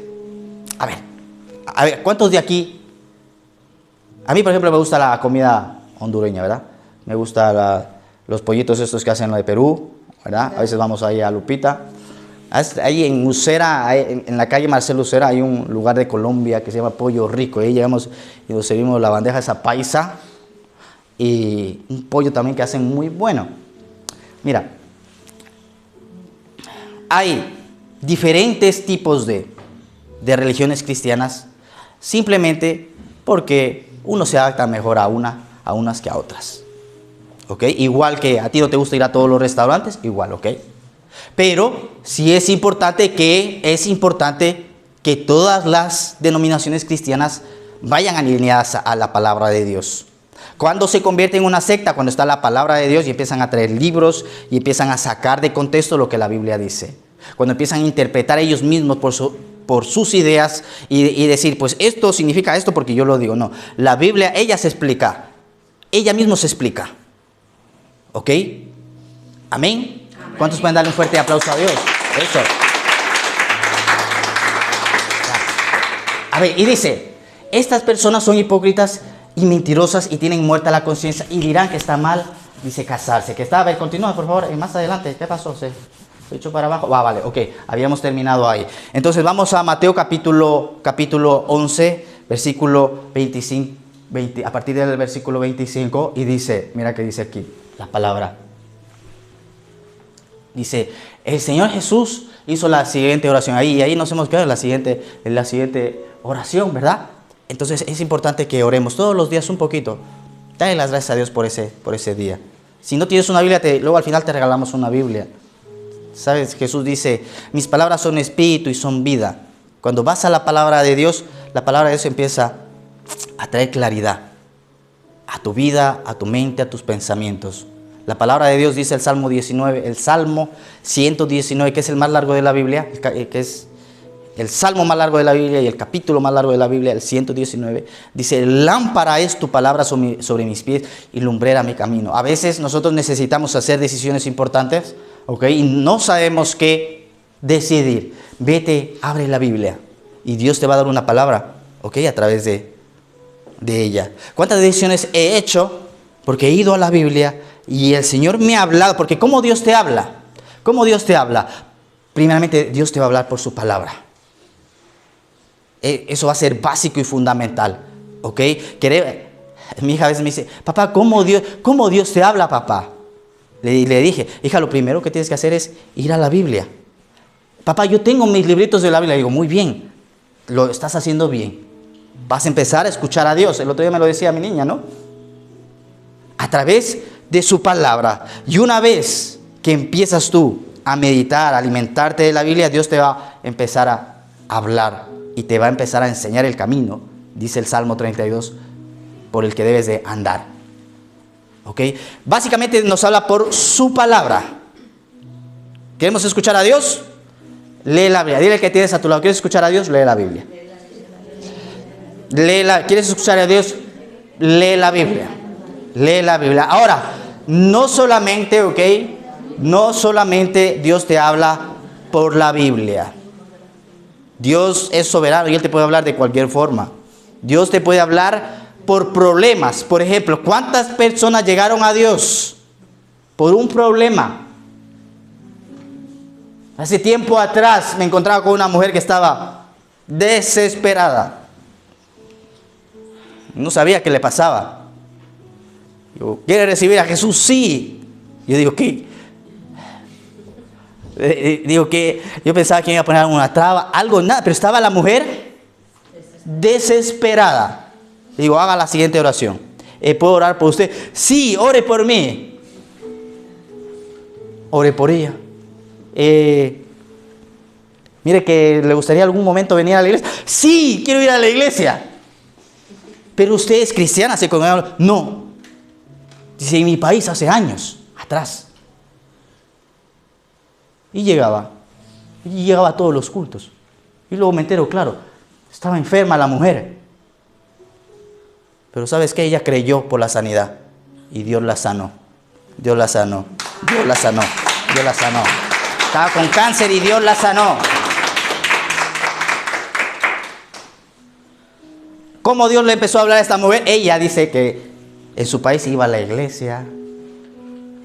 [SPEAKER 1] A ver, ¿cuántos de aquí? A mí, por ejemplo, me gusta la comida hondureña, ¿verdad? Me gustan los pollitos estos que hacen de Perú, ¿verdad? A veces vamos ahí a Lupita. Ahí en Usera, en la calle Marcelo Usera, hay un lugar de Colombia que se llama Pollo Rico. Ahí llegamos y nos servimos la bandeja esa paisa y un pollo también que hacen muy bueno. Mira, hay diferentes tipos de religiones cristianas simplemente porque uno se adapta mejor a unas que a otras. ¿ok? Igual que a ti no te gusta ir a todos los restaurantes, igual, ¿ok? Pero sí es importante que todas las denominaciones cristianas vayan alineadas a la palabra de Dios. Cuando se convierte en una secta, cuando está la palabra de Dios y empiezan a traer libros y empiezan a sacar de contexto lo que la Biblia dice. Cuando empiezan a interpretar ellos mismos por sus ideas y decir, pues esto significa esto porque yo lo digo. No, la Biblia, ella se explica. Ella misma se explica. ¿Ok? ¿Amén? ¿Cuántos pueden darle un fuerte aplauso a Dios? Eso. A ver, y dice, estas personas son hipócritas y mentirosas y tienen muerta la conciencia y dirán que está mal, dice, casarse. Que está, a ver, continúa por favor, más adelante. ¿Qué pasó? ¿Se echó para abajo? Vale, ok, habíamos terminado ahí. Entonces vamos a Mateo capítulo 11, versículo 25, a partir del versículo 25, y dice, mira que dice aquí la palabra. Dice, el Señor Jesús hizo la siguiente oración. Ahí nos hemos quedado en la siguiente oración, ¿verdad? Entonces es importante que oremos todos los días un poquito. Dale las gracias a Dios por ese día. Si no tienes una Biblia, luego al final te regalamos una Biblia. ¿Sabes? Jesús dice, mis palabras son espíritu y son vida. Cuando vas a la palabra de Dios, la palabra de Dios empieza a traer claridad a tu vida, a tu mente, a tus pensamientos. La palabra de Dios dice el Salmo 119, que es el más largo de la Biblia, que es el salmo más largo de la Biblia y el capítulo más largo de la Biblia, el 119, dice, lámpara es tu palabra sobre mis pies y lumbrera mi camino. A veces nosotros necesitamos hacer decisiones importantes, ¿ok? Y no sabemos qué decidir. Vete, abre la Biblia y Dios te va a dar una palabra, ¿ok? A través de ella. ¿Cuántas decisiones he hecho? Porque he ido a la Biblia y el Señor me ha hablado. Porque ¿cómo Dios te habla? ¿Cómo Dios te habla? Primeramente, Dios te va a hablar por su palabra. Eso va a ser básico y fundamental, ¿ok? Mi hija a veces me dice, papá, ¿cómo Dios te habla, papá? Le dije, hija, lo primero que tienes que hacer es ir a la Biblia. Papá, yo tengo mis libritos de la Biblia. Le digo, muy bien, lo estás haciendo bien. Vas a empezar a escuchar a Dios. El otro día me lo decía mi niña, ¿no? A través de su palabra. Y una vez que empiezas tú a meditar, a alimentarte de la Biblia, Dios te va a empezar a hablar y te va a empezar a enseñar el camino, dice el Salmo 32, por el que debes de andar. ¿Ok? Básicamente nos habla por su palabra. ¿Queremos escuchar a Dios? Lee la Biblia. Dile que tienes a tu lado. ¿Quieres escuchar a Dios? Lee la Biblia. ¿Quieres escuchar a Dios? Lee la Biblia. Lee la Biblia. Ahora, no solamente, ¿ok? No solamente Dios te habla por la Biblia. Dios es soberano y Él te puede hablar de cualquier forma. Dios te puede hablar por problemas. Por ejemplo, ¿cuántas personas llegaron a Dios por un problema? Hace tiempo atrás me encontraba con una mujer que estaba desesperada. No sabía qué le pasaba. Digo, ¿quiere recibir a Jesús? Sí. Yo digo, ¿qué? Digo que yo pensaba que me iba a poner una traba, algo, nada, pero estaba la mujer desesperada. Digo, haga la siguiente oración. ¿Puedo orar por usted? Sí, ore por mí. Ore por ella. Mire que le gustaría algún momento venir a la iglesia. Sí, quiero ir a la iglesia. Pero usted es cristiana, ¿se congrega? No. Dice, en mi país hace años atrás. Y llegaba a todos los cultos. Y luego me entero, claro, estaba enferma la mujer. Pero ¿sabes qué? Ella creyó por la sanidad. Y Dios la sanó. Dios la sanó. Dios la sanó. Dios la sanó. Estaba con cáncer y Dios la sanó. ¿Cómo Dios le empezó a hablar a esta mujer? Ella dice que en su país iba a la iglesia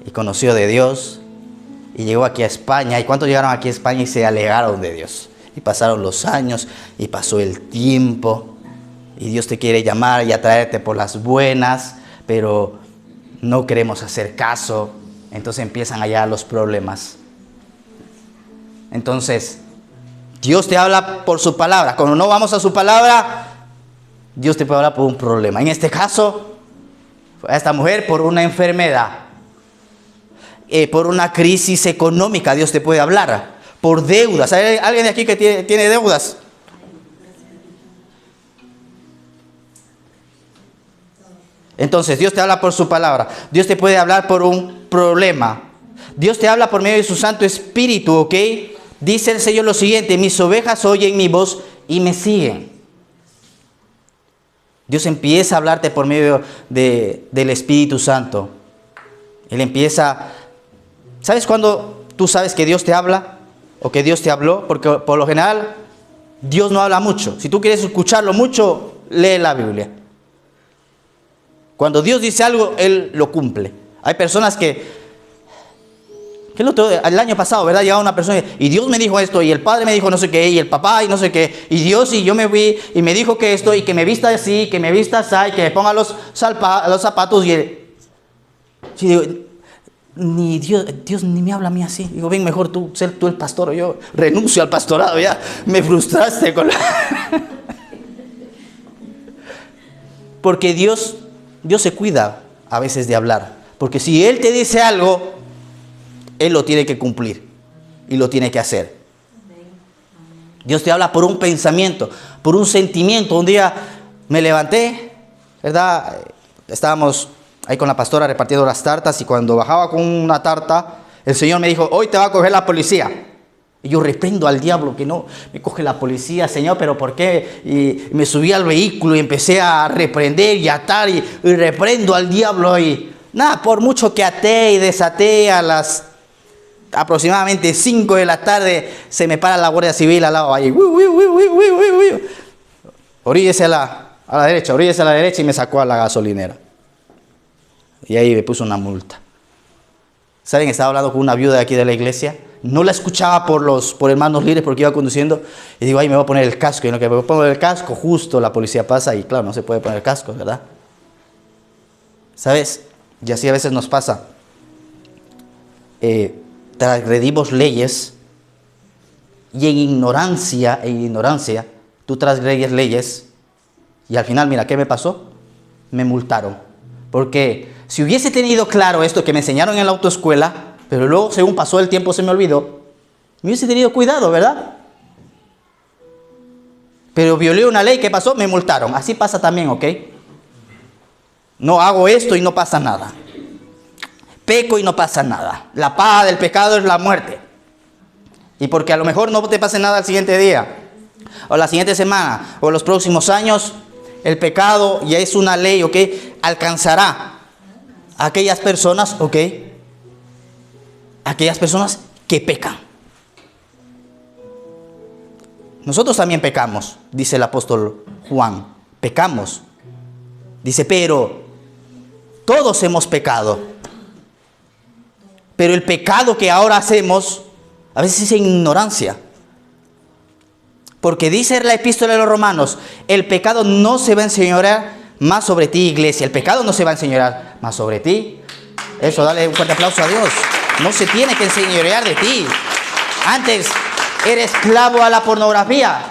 [SPEAKER 1] y conoció de Dios. Y llegó aquí a España. ¿Y cuántos llegaron aquí a España y se alegaron de Dios? Y pasaron los años y pasó el tiempo. Y Dios te quiere llamar y atraerte por las buenas, pero no queremos hacer caso. Entonces empiezan allá los problemas. Entonces, Dios te habla por su palabra. Cuando no vamos a su palabra, Dios te puede hablar por un problema. En este caso, a esta mujer por una enfermedad. por una crisis económica, Dios te puede hablar. Por deudas. ¿Hay alguien de aquí que tiene deudas? Entonces Dios te habla por su palabra. Dios te puede hablar por un problema. Dios te habla por medio de su Santo Espíritu, ¿ok? Dice el Señor lo siguiente: mis ovejas oyen mi voz y me siguen. Dios empieza a hablarte por medio del Espíritu Santo. Él empieza... ¿Sabes cuándo tú sabes que Dios te habla? O que Dios te habló, porque por lo general Dios no habla mucho. Si tú quieres escucharlo mucho, lee la Biblia. Cuando Dios dice algo, Él lo cumple. Hay personas el año pasado, ¿verdad? Llegaba una persona y Dios me dijo esto, y el padre me dijo no sé qué, y el papá y no sé qué, y Dios, y yo me fui y me dijo que esto, y que me vista así, que me vista así, que me ponga los zapatos, sí, digo, ni Dios ni me habla a mí así. Digo, ven, mejor ser tú el pastor, o yo renuncio al pastorado, ya me frustraste con Porque Dios se cuida a veces de hablar, porque si Él te dice algo, Él lo tiene que cumplir y lo tiene que hacer. Dios te habla por un pensamiento, por un sentimiento. Un día me levanté, ¿verdad? Estábamos ahí con la pastora repartiendo las tartas, y cuando bajaba con una tarta, el Señor me dijo: hoy te va a coger la policía. Y yo reprendo al diablo que no me coge la policía, Señor, pero ¿por qué? Y me subí al vehículo y empecé a reprender y atar y reprendo al diablo. Y nada, por mucho que até y desaté, a las aproximadamente 5 de la tarde se me para la Guardia Civil al lado ahí. Oríllese a la derecha, y me sacó a la gasolinera. Y ahí me puso una multa. ¿Saben? Estaba hablando con una viuda de aquí de la iglesia. No la escuchaba por hermanos libres porque iba conduciendo. Y digo, ay, me voy a poner el casco. Y en lo que me pongo el casco, justo la policía pasa. Y claro, no se puede poner el casco, ¿verdad? ¿Sabes? Y así a veces nos pasa. Transgredimos leyes. Y en ignorancia, tú transgredes leyes. Y al final, mira, ¿qué me pasó? Me multaron. Porque si hubiese tenido claro esto que me enseñaron en la autoescuela, pero luego según pasó el tiempo se me olvidó, me hubiese tenido cuidado, ¿verdad? Pero violé una ley, ¿qué pasó? Me multaron. Así pasa también, ¿ok? No hago esto y no pasa nada. Peco y no pasa nada. La paga del pecado es la muerte. Y porque a lo mejor no te pase nada el siguiente día, o la siguiente semana, o los próximos años, el pecado ya es una ley, ¿ok? Alcanzará a aquellas personas, ¿ok? Aquellas personas que pecan. Nosotros también pecamos, dice el apóstol Juan. Pecamos. Dice, pero todos hemos pecado. Pero el pecado que ahora hacemos, a veces es en ignorancia. Porque dice la epístola de los Romanos, el pecado no se va a enseñorear más sobre ti, iglesia. El pecado no se va a enseñorear más sobre ti. Eso, dale un fuerte aplauso a Dios. No se tiene que enseñorear de ti. Antes eres esclavo a la pornografía.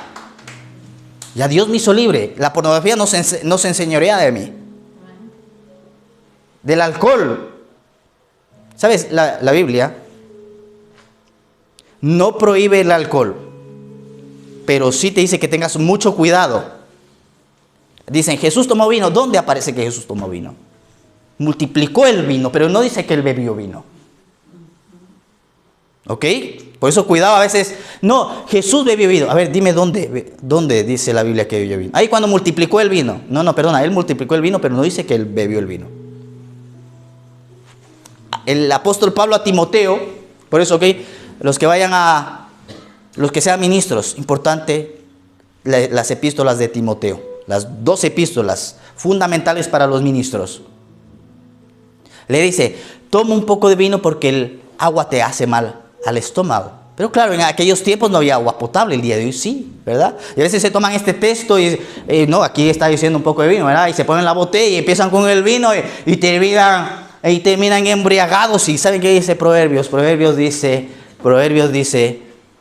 [SPEAKER 1] Ya Dios me hizo libre. La pornografía no se enseñorea de mí. Del alcohol. ¿Sabes? La Biblia no prohíbe el alcohol, pero sí te dice que tengas mucho cuidado. Dicen, Jesús tomó vino. ¿Dónde aparece que Jesús tomó vino? Multiplicó el vino, pero no dice que él bebió vino. ¿Ok? Por eso cuidado a veces. No, Jesús bebió vino. A ver, dime dónde dice la Biblia que bebió vino. Ahí cuando multiplicó el vino. No, perdona, él multiplicó el vino, pero no dice que él bebió el vino. El apóstol Pablo a Timoteo, por eso, ¿ok? Los que sean ministros, importante las epístolas de Timoteo. Las 2 epístolas fundamentales para los ministros. Le dice, toma un poco de vino porque el agua te hace mal al estómago. Pero claro, en aquellos tiempos no había agua potable. El día de hoy sí, ¿verdad? Y a veces se toman este texto y no, aquí está diciendo un poco de vino, ¿verdad? Y se ponen la botella y empiezan con el vino y terminan embriagados. ¿Y saben qué dice Proverbios? Proverbios dice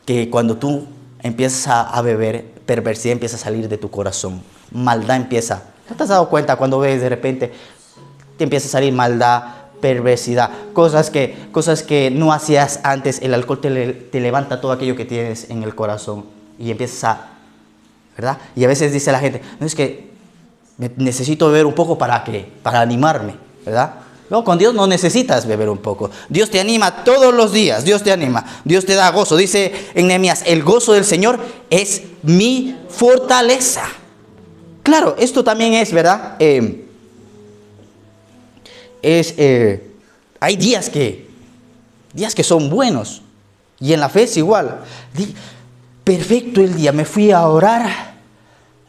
[SPEAKER 1] que cuando tú empiezas a beber, perversidad empieza a salir de tu corazón. Maldad empieza. ¿Te has dado cuenta cuando ves de repente te empieza a salir maldad, perversidad, cosas que no hacías antes. El alcohol te levanta todo aquello que tienes en el corazón y empiezas a, ¿verdad? Y a veces dice la gente, no, es que necesito beber un poco para animarme, ¿verdad? No, con Dios no necesitas beber un poco. Dios te anima todos los días, Dios te anima, Dios te da gozo. Dice en Nehemías, el gozo del Señor es mi fortaleza. Claro, esto también es, ¿verdad? Hay días que son buenos, y en la fe es igual. Perfecto el día, me fui a orar,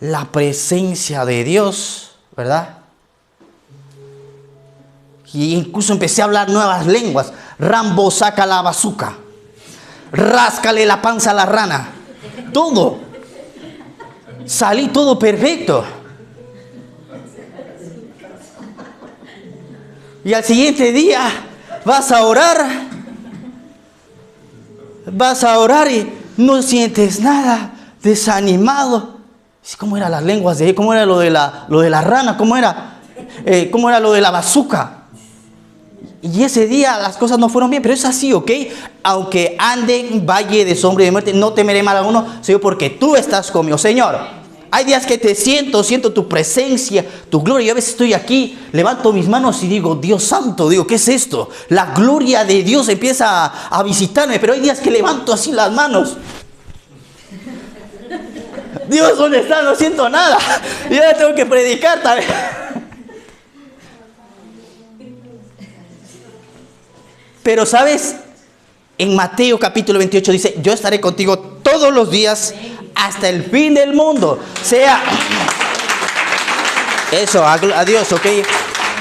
[SPEAKER 1] la presencia de Dios, ¿verdad? Y incluso empecé a hablar nuevas lenguas. Rambo, saca la bazuca, ráscale la panza a la rana, todo. Salí todo perfecto. Y al siguiente día vas a orar y no sientes nada, desanimado. ¿Cómo eran las lenguas de él? ¿Cómo era lo de la rana? ¿Cómo era lo de la bazuca? Y ese día las cosas no fueron bien, pero es así, ¿ok? Aunque ande en valle de sombra y de muerte, no temeré mal alguno, Señor, porque tú estás conmigo, Señor. Hay días que te siento tu presencia, tu gloria. Yo a veces estoy aquí, levanto mis manos y digo, Dios santo, digo, ¿qué es esto? La gloria de Dios empieza a visitarme, pero hay días que levanto así las manos. Dios, ¿dónde está? No siento nada. Y ahora tengo que predicar también. Pero, ¿sabes? En Mateo capítulo 28 dice, yo estaré contigo todos los días hasta el fin del mundo. Sea eso, a Dios, ¿ok?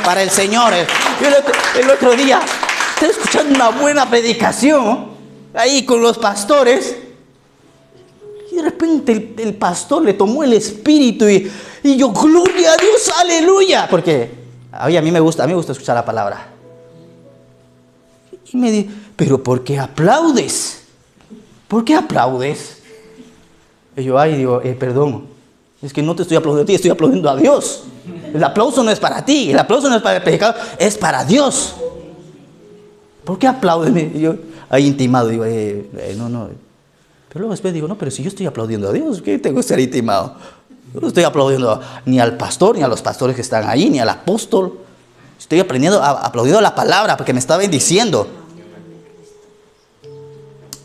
[SPEAKER 1] Para el Señor. Yo el otro día estaba escuchando una buena predicación ahí con los pastores. Y de repente el pastor le tomó el espíritu y yo, gloria a Dios, aleluya. Porque a mí me gusta escuchar la palabra. Y me dice, pero ¿por qué aplaudes? ¿Por qué aplaudes? Y yo, digo, perdón, es que no te estoy aplaudiendo a ti, estoy aplaudiendo a Dios. El aplauso no es para ti, el aplauso no es para el predicador, es para Dios. ¿Por qué aplaudes? Y yo, ahí intimado, digo, no. Pero luego después digo, no, pero si yo estoy aplaudiendo a Dios, ¿qué tengo que ser intimado? Yo no estoy aplaudiendo ni al pastor, ni a los pastores que están ahí, ni al apóstol. Estoy aplaudiendo la palabra porque me está bendiciendo.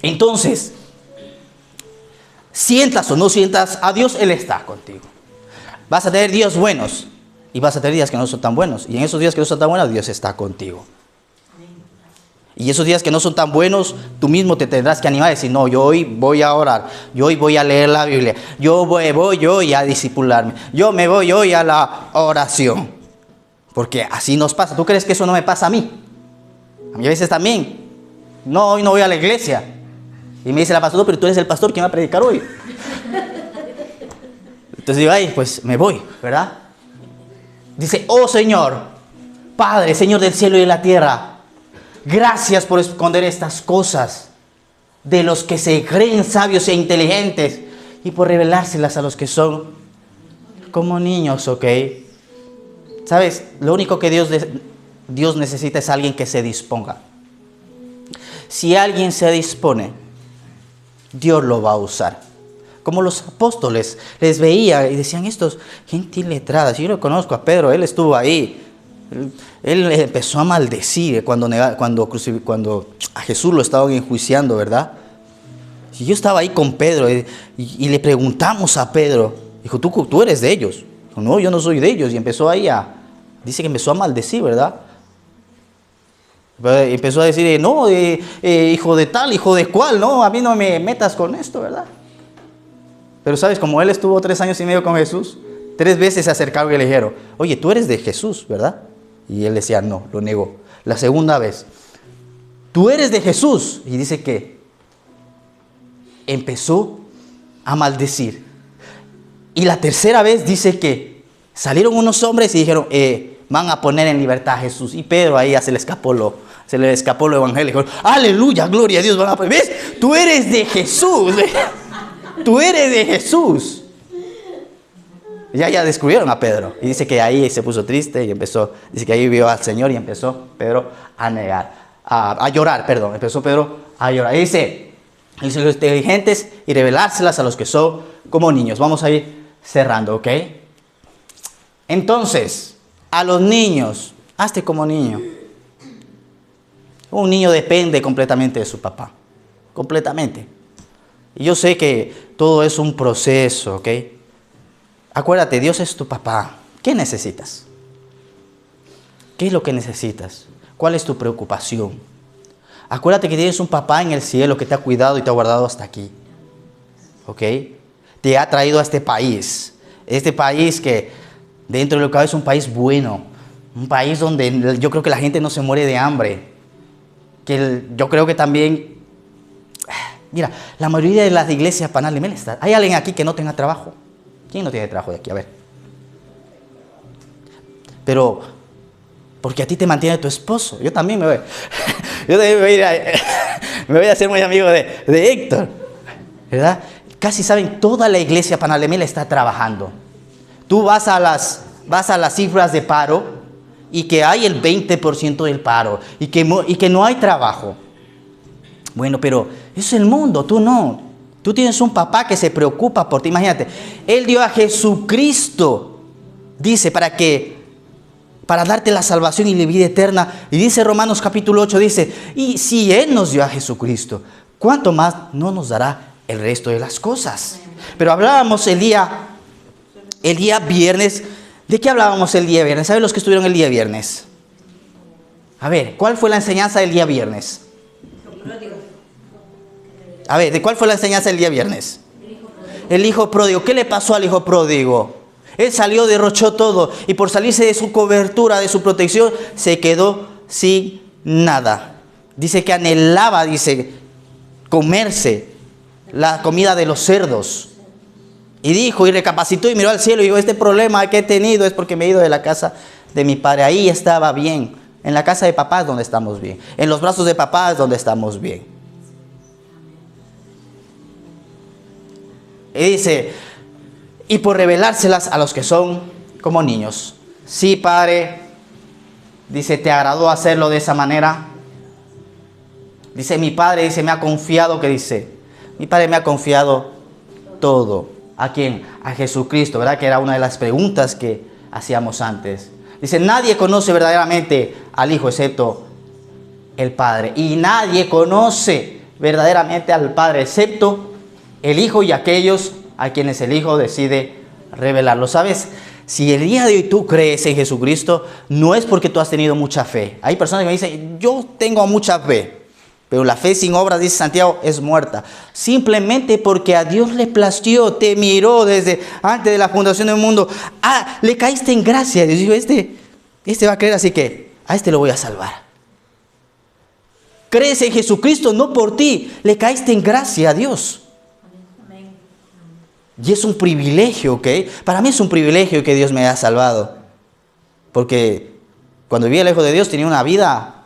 [SPEAKER 1] Entonces, sientas o no sientas a Dios, Él está contigo. Vas a tener días buenos y vas a tener días que no son tan buenos. Y en esos días que no son tan buenos, Dios está contigo. Y esos días que no son tan buenos, tú mismo te tendrás que animar y decir, no, yo hoy voy a orar, yo hoy voy a leer la Biblia, yo voy hoy a discipularme, yo me voy hoy a la oración. Porque así nos pasa. ¿Tú crees que eso no me pasa a mí? A mí a veces también. No, hoy no voy a la iglesia. Y me dice la pastora, pero tú eres el pastor, ¿quién va a predicar hoy? Entonces digo, pues me voy, ¿verdad? Dice, oh Señor, Padre, Señor del cielo y de la tierra, gracias por esconder estas cosas de los que se creen sabios e inteligentes y por revelárselas a los que son como niños, ¿ok? ¿Sabes? Lo único que Dios necesita es alguien que se disponga. Si alguien se dispone, Dios lo va a usar. Como los apóstoles, les veía y decían, estos gente iletrada. Si yo lo conozco a Pedro, él estuvo ahí. Él empezó a maldecir cuando a Jesús lo estaban enjuiciando, ¿verdad? Y yo estaba ahí con Pedro y le preguntamos a Pedro, dijo, ¿tú eres de ellos? Dijo, no, yo no soy de ellos. Y empezó ahí dice que empezó a maldecir, ¿verdad? Empezó a decir, no, hijo de tal, hijo de cual, no, a mí no me metas con esto, ¿verdad? Pero sabes, como él estuvo 3 años y medio con Jesús, 3 veces se acercaron y le dijeron, oye, tú eres de Jesús, ¿verdad? Y él decía, no, lo negó. La segunda vez, tú eres de Jesús. Y dice que empezó a maldecir. Y la tercera vez dice que salieron unos hombres y dijeron, van a poner en libertad a Jesús. Y Pedro ahí ya se le escapó lo evangélico. Aleluya, gloria a Dios. ¿Ves? Tú eres de Jesús. Tú eres de Jesús. ya descubrieron a Pedro. Y dice que ahí se puso triste y empezó, dice que ahí vio al Señor y empezó Pedro a negar, a llorar, perdón. Empezó Pedro a llorar. Y dice, los inteligentes y revelárselas a los que son como niños. Vamos a ir cerrando, ¿ok? Entonces, a los niños, hazte como niño. Un niño depende completamente de su papá. Completamente. Y yo sé que todo es un proceso, ¿ok? Acuérdate, Dios es tu papá. ¿Qué necesitas? ¿Qué es lo que necesitas? ¿Cuál es tu preocupación? Acuérdate que tienes un papá en el cielo que te ha cuidado y te ha guardado hasta aquí. ¿Ok? Te ha traído a este país. Este país que dentro de lo que cabe es un país bueno. Un país donde yo creo que la gente no se muere de hambre. Yo creo que también... Mira, la mayoría de las iglesias Panal está. ¿Hay alguien aquí que no tenga trabajo? ¿Quién no tiene trabajo de aquí? A ver. Pero, porque a ti te mantiene tu esposo. Yo también me voy. Yo también me voy a hacer muy amigo de Héctor. ¿Verdad? Casi saben, toda la iglesia Panal está trabajando. Tú vas a las cifras de paro y que hay el 20% del paro y que no hay trabajo. Bueno, pero eso es el mundo, tú no. Tú tienes un papá que se preocupa por ti. Imagínate, Él dio a Jesucristo, dice, para darte la salvación y la vida eterna. Y dice Romanos capítulo 8, dice, y si Él nos dio a Jesucristo, ¿cuánto más no nos dará el resto de las cosas? Pero hablábamos el día viernes. ¿De qué hablábamos el día viernes? ¿Saben los que estuvieron el día viernes? A ver, ¿cuál fue la enseñanza del día viernes? A ver, ¿de cuál fue la enseñanza del día viernes? El hijo pródigo. ¿Qué le pasó al hijo pródigo? Él salió, derrochó todo y por salirse de su cobertura, de su protección, se quedó sin nada. Dice que anhelaba, comerse la comida de los cerdos. Y dijo y recapacitó y miró al cielo y dijo, este problema que he tenido es porque me he ido de la casa de mi padre. Ahí estaba bien. En la casa de papá es donde estamos bien. En los brazos de papá es donde estamos bien. Y dice, y por revelárselas a los que son como niños. Sí, Padre, dice, ¿te agradó hacerlo de esa manera? Dice, mi Padre, me ha confiado, mi Padre me ha confiado todo. ¿A quién? A Jesucristo, ¿verdad? Que era una de las preguntas que hacíamos antes. Dice, nadie conoce verdaderamente al Hijo excepto el Padre. Y nadie conoce verdaderamente al Padre excepto el Hijo y aquellos a quienes el Hijo decide revelarlo. ¿Sabes? Si el día de hoy tú crees en Jesucristo, no es porque tú has tenido mucha fe. Hay personas que me dicen, yo tengo mucha fe, pero la fe sin obras, dice Santiago, es muerta. Simplemente porque a Dios le plació, te miró desde antes de la fundación del mundo. Le caíste en gracia. Dios dijo, este va a creer, así que a este lo voy a salvar. Crees en Jesucristo, no por ti, le caíste en gracia a Dios. Y es un privilegio, ¿ok? Para mí es un privilegio que Dios me haya salvado. Porque cuando vivía lejos de Dios tenía una vida,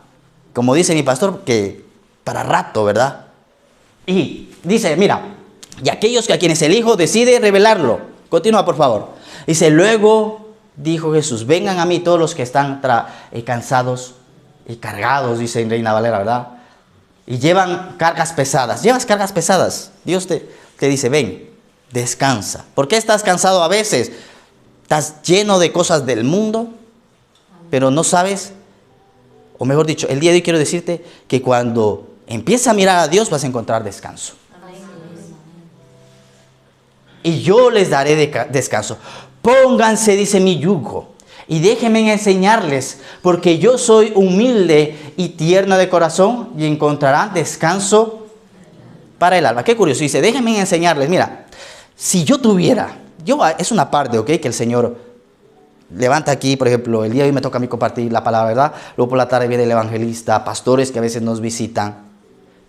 [SPEAKER 1] como dice mi pastor, que para rato, ¿verdad? Y dice, mira, y aquellos a quienes el Hijo decide revelarlo. Continúa, por favor. Dice, luego dijo Jesús, vengan a mí todos los que están cansados y cargados, dice en Reina Valera, ¿verdad? Y llevan cargas pesadas. Llevas cargas pesadas. Dios te dice, ven. Descansa. ¿Por qué estás cansado a veces? Estás lleno de cosas del mundo, pero no sabes, o mejor dicho, el día de hoy quiero decirte que cuando empiezas a mirar a Dios vas a encontrar descanso. Y yo les daré descanso. Pónganse, dice, mi yugo y déjenme enseñarles, porque yo soy humilde y tierno de corazón y encontrarán descanso para el alma. Qué curioso, dice, déjenme enseñarles. Mira, si yo tuviera, es una parte, ¿ok? Que el Señor levanta aquí, por ejemplo, el día de hoy me toca a mí compartir la palabra, ¿verdad? Luego por la tarde viene el evangelista, pastores que a veces nos visitan.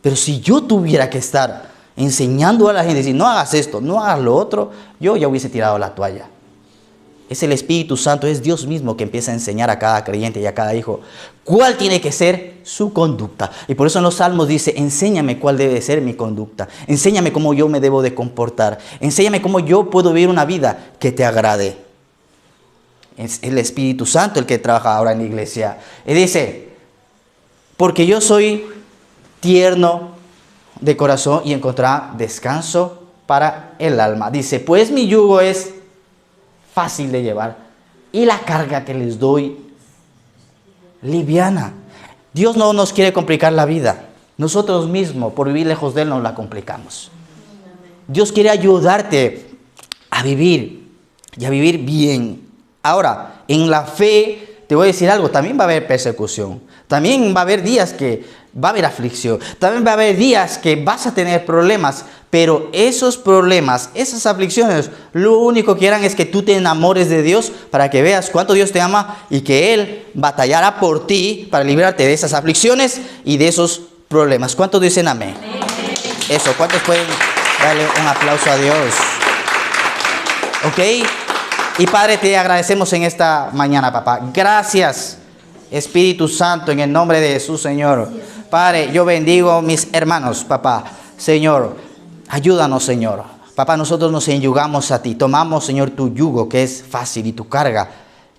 [SPEAKER 1] Pero si yo tuviera que estar enseñando a la gente, decir, no hagas esto, no hagas lo otro, yo ya hubiese tirado la toalla. Es el Espíritu Santo, es Dios mismo que empieza a enseñar a cada creyente y a cada hijo cuál tiene que ser su conducta. Y por eso en los Salmos dice, enséñame cuál debe ser mi conducta. Enséñame cómo yo me debo de comportar. Enséñame cómo yo puedo vivir una vida que te agrade. Es el Espíritu Santo el que trabaja ahora en la iglesia. Y dice, porque yo soy tierno de corazón y encontrará descanso para el alma. Dice, pues mi yugo es fácil de llevar y la carga que les doy liviana. Dios no nos quiere complicar la vida. Nosotros mismos, por vivir lejos de Él, nos la complicamos. Dios quiere ayudarte a vivir y a vivir bien. Ahora, en la fe, te voy a decir algo, también va a haber persecución. También va a haber días que va a haber aflicción. También va a haber días que vas a tener problemas. Pero esos problemas, esas aflicciones, lo único que harán es que tú te enamores de Dios para que veas cuánto Dios te ama y que Él batallará por ti para librarte de esas aflicciones y de esos problemas. ¿Cuántos dicen amén? Amén. Eso, ¿cuántos pueden darle un aplauso a Dios? ¿Ok? Y Padre, te agradecemos en esta mañana, papá. Gracias, Espíritu Santo, en el nombre de Jesús, Señor. Padre, yo bendigo a mis hermanos, papá. Señor, ayúdanos, Señor. Papá, nosotros nos enyugamos a ti. Tomamos, Señor, tu yugo, que es fácil, y tu carga,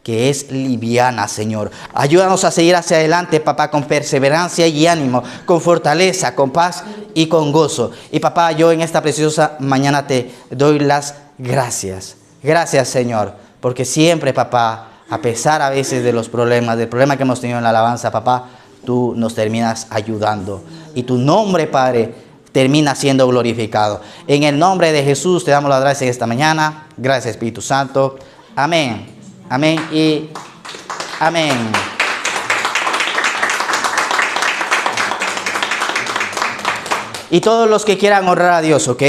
[SPEAKER 1] que es liviana, Señor. Ayúdanos a seguir hacia adelante, papá, con perseverancia y ánimo, con fortaleza, con paz y con gozo. Y papá, yo en esta preciosa mañana te doy las gracias. Gracias, Señor, porque siempre, papá, a pesar a veces de los problemas, del problema que hemos tenido en la alabanza, papá, tú nos terminas ayudando. Y tu nombre, Padre, termina siendo glorificado. En el nombre de Jesús te damos las gracias esta mañana. Gracias, Espíritu Santo. Amén. Amén y amén. Y todos los que quieran honrar a Dios, ¿ok?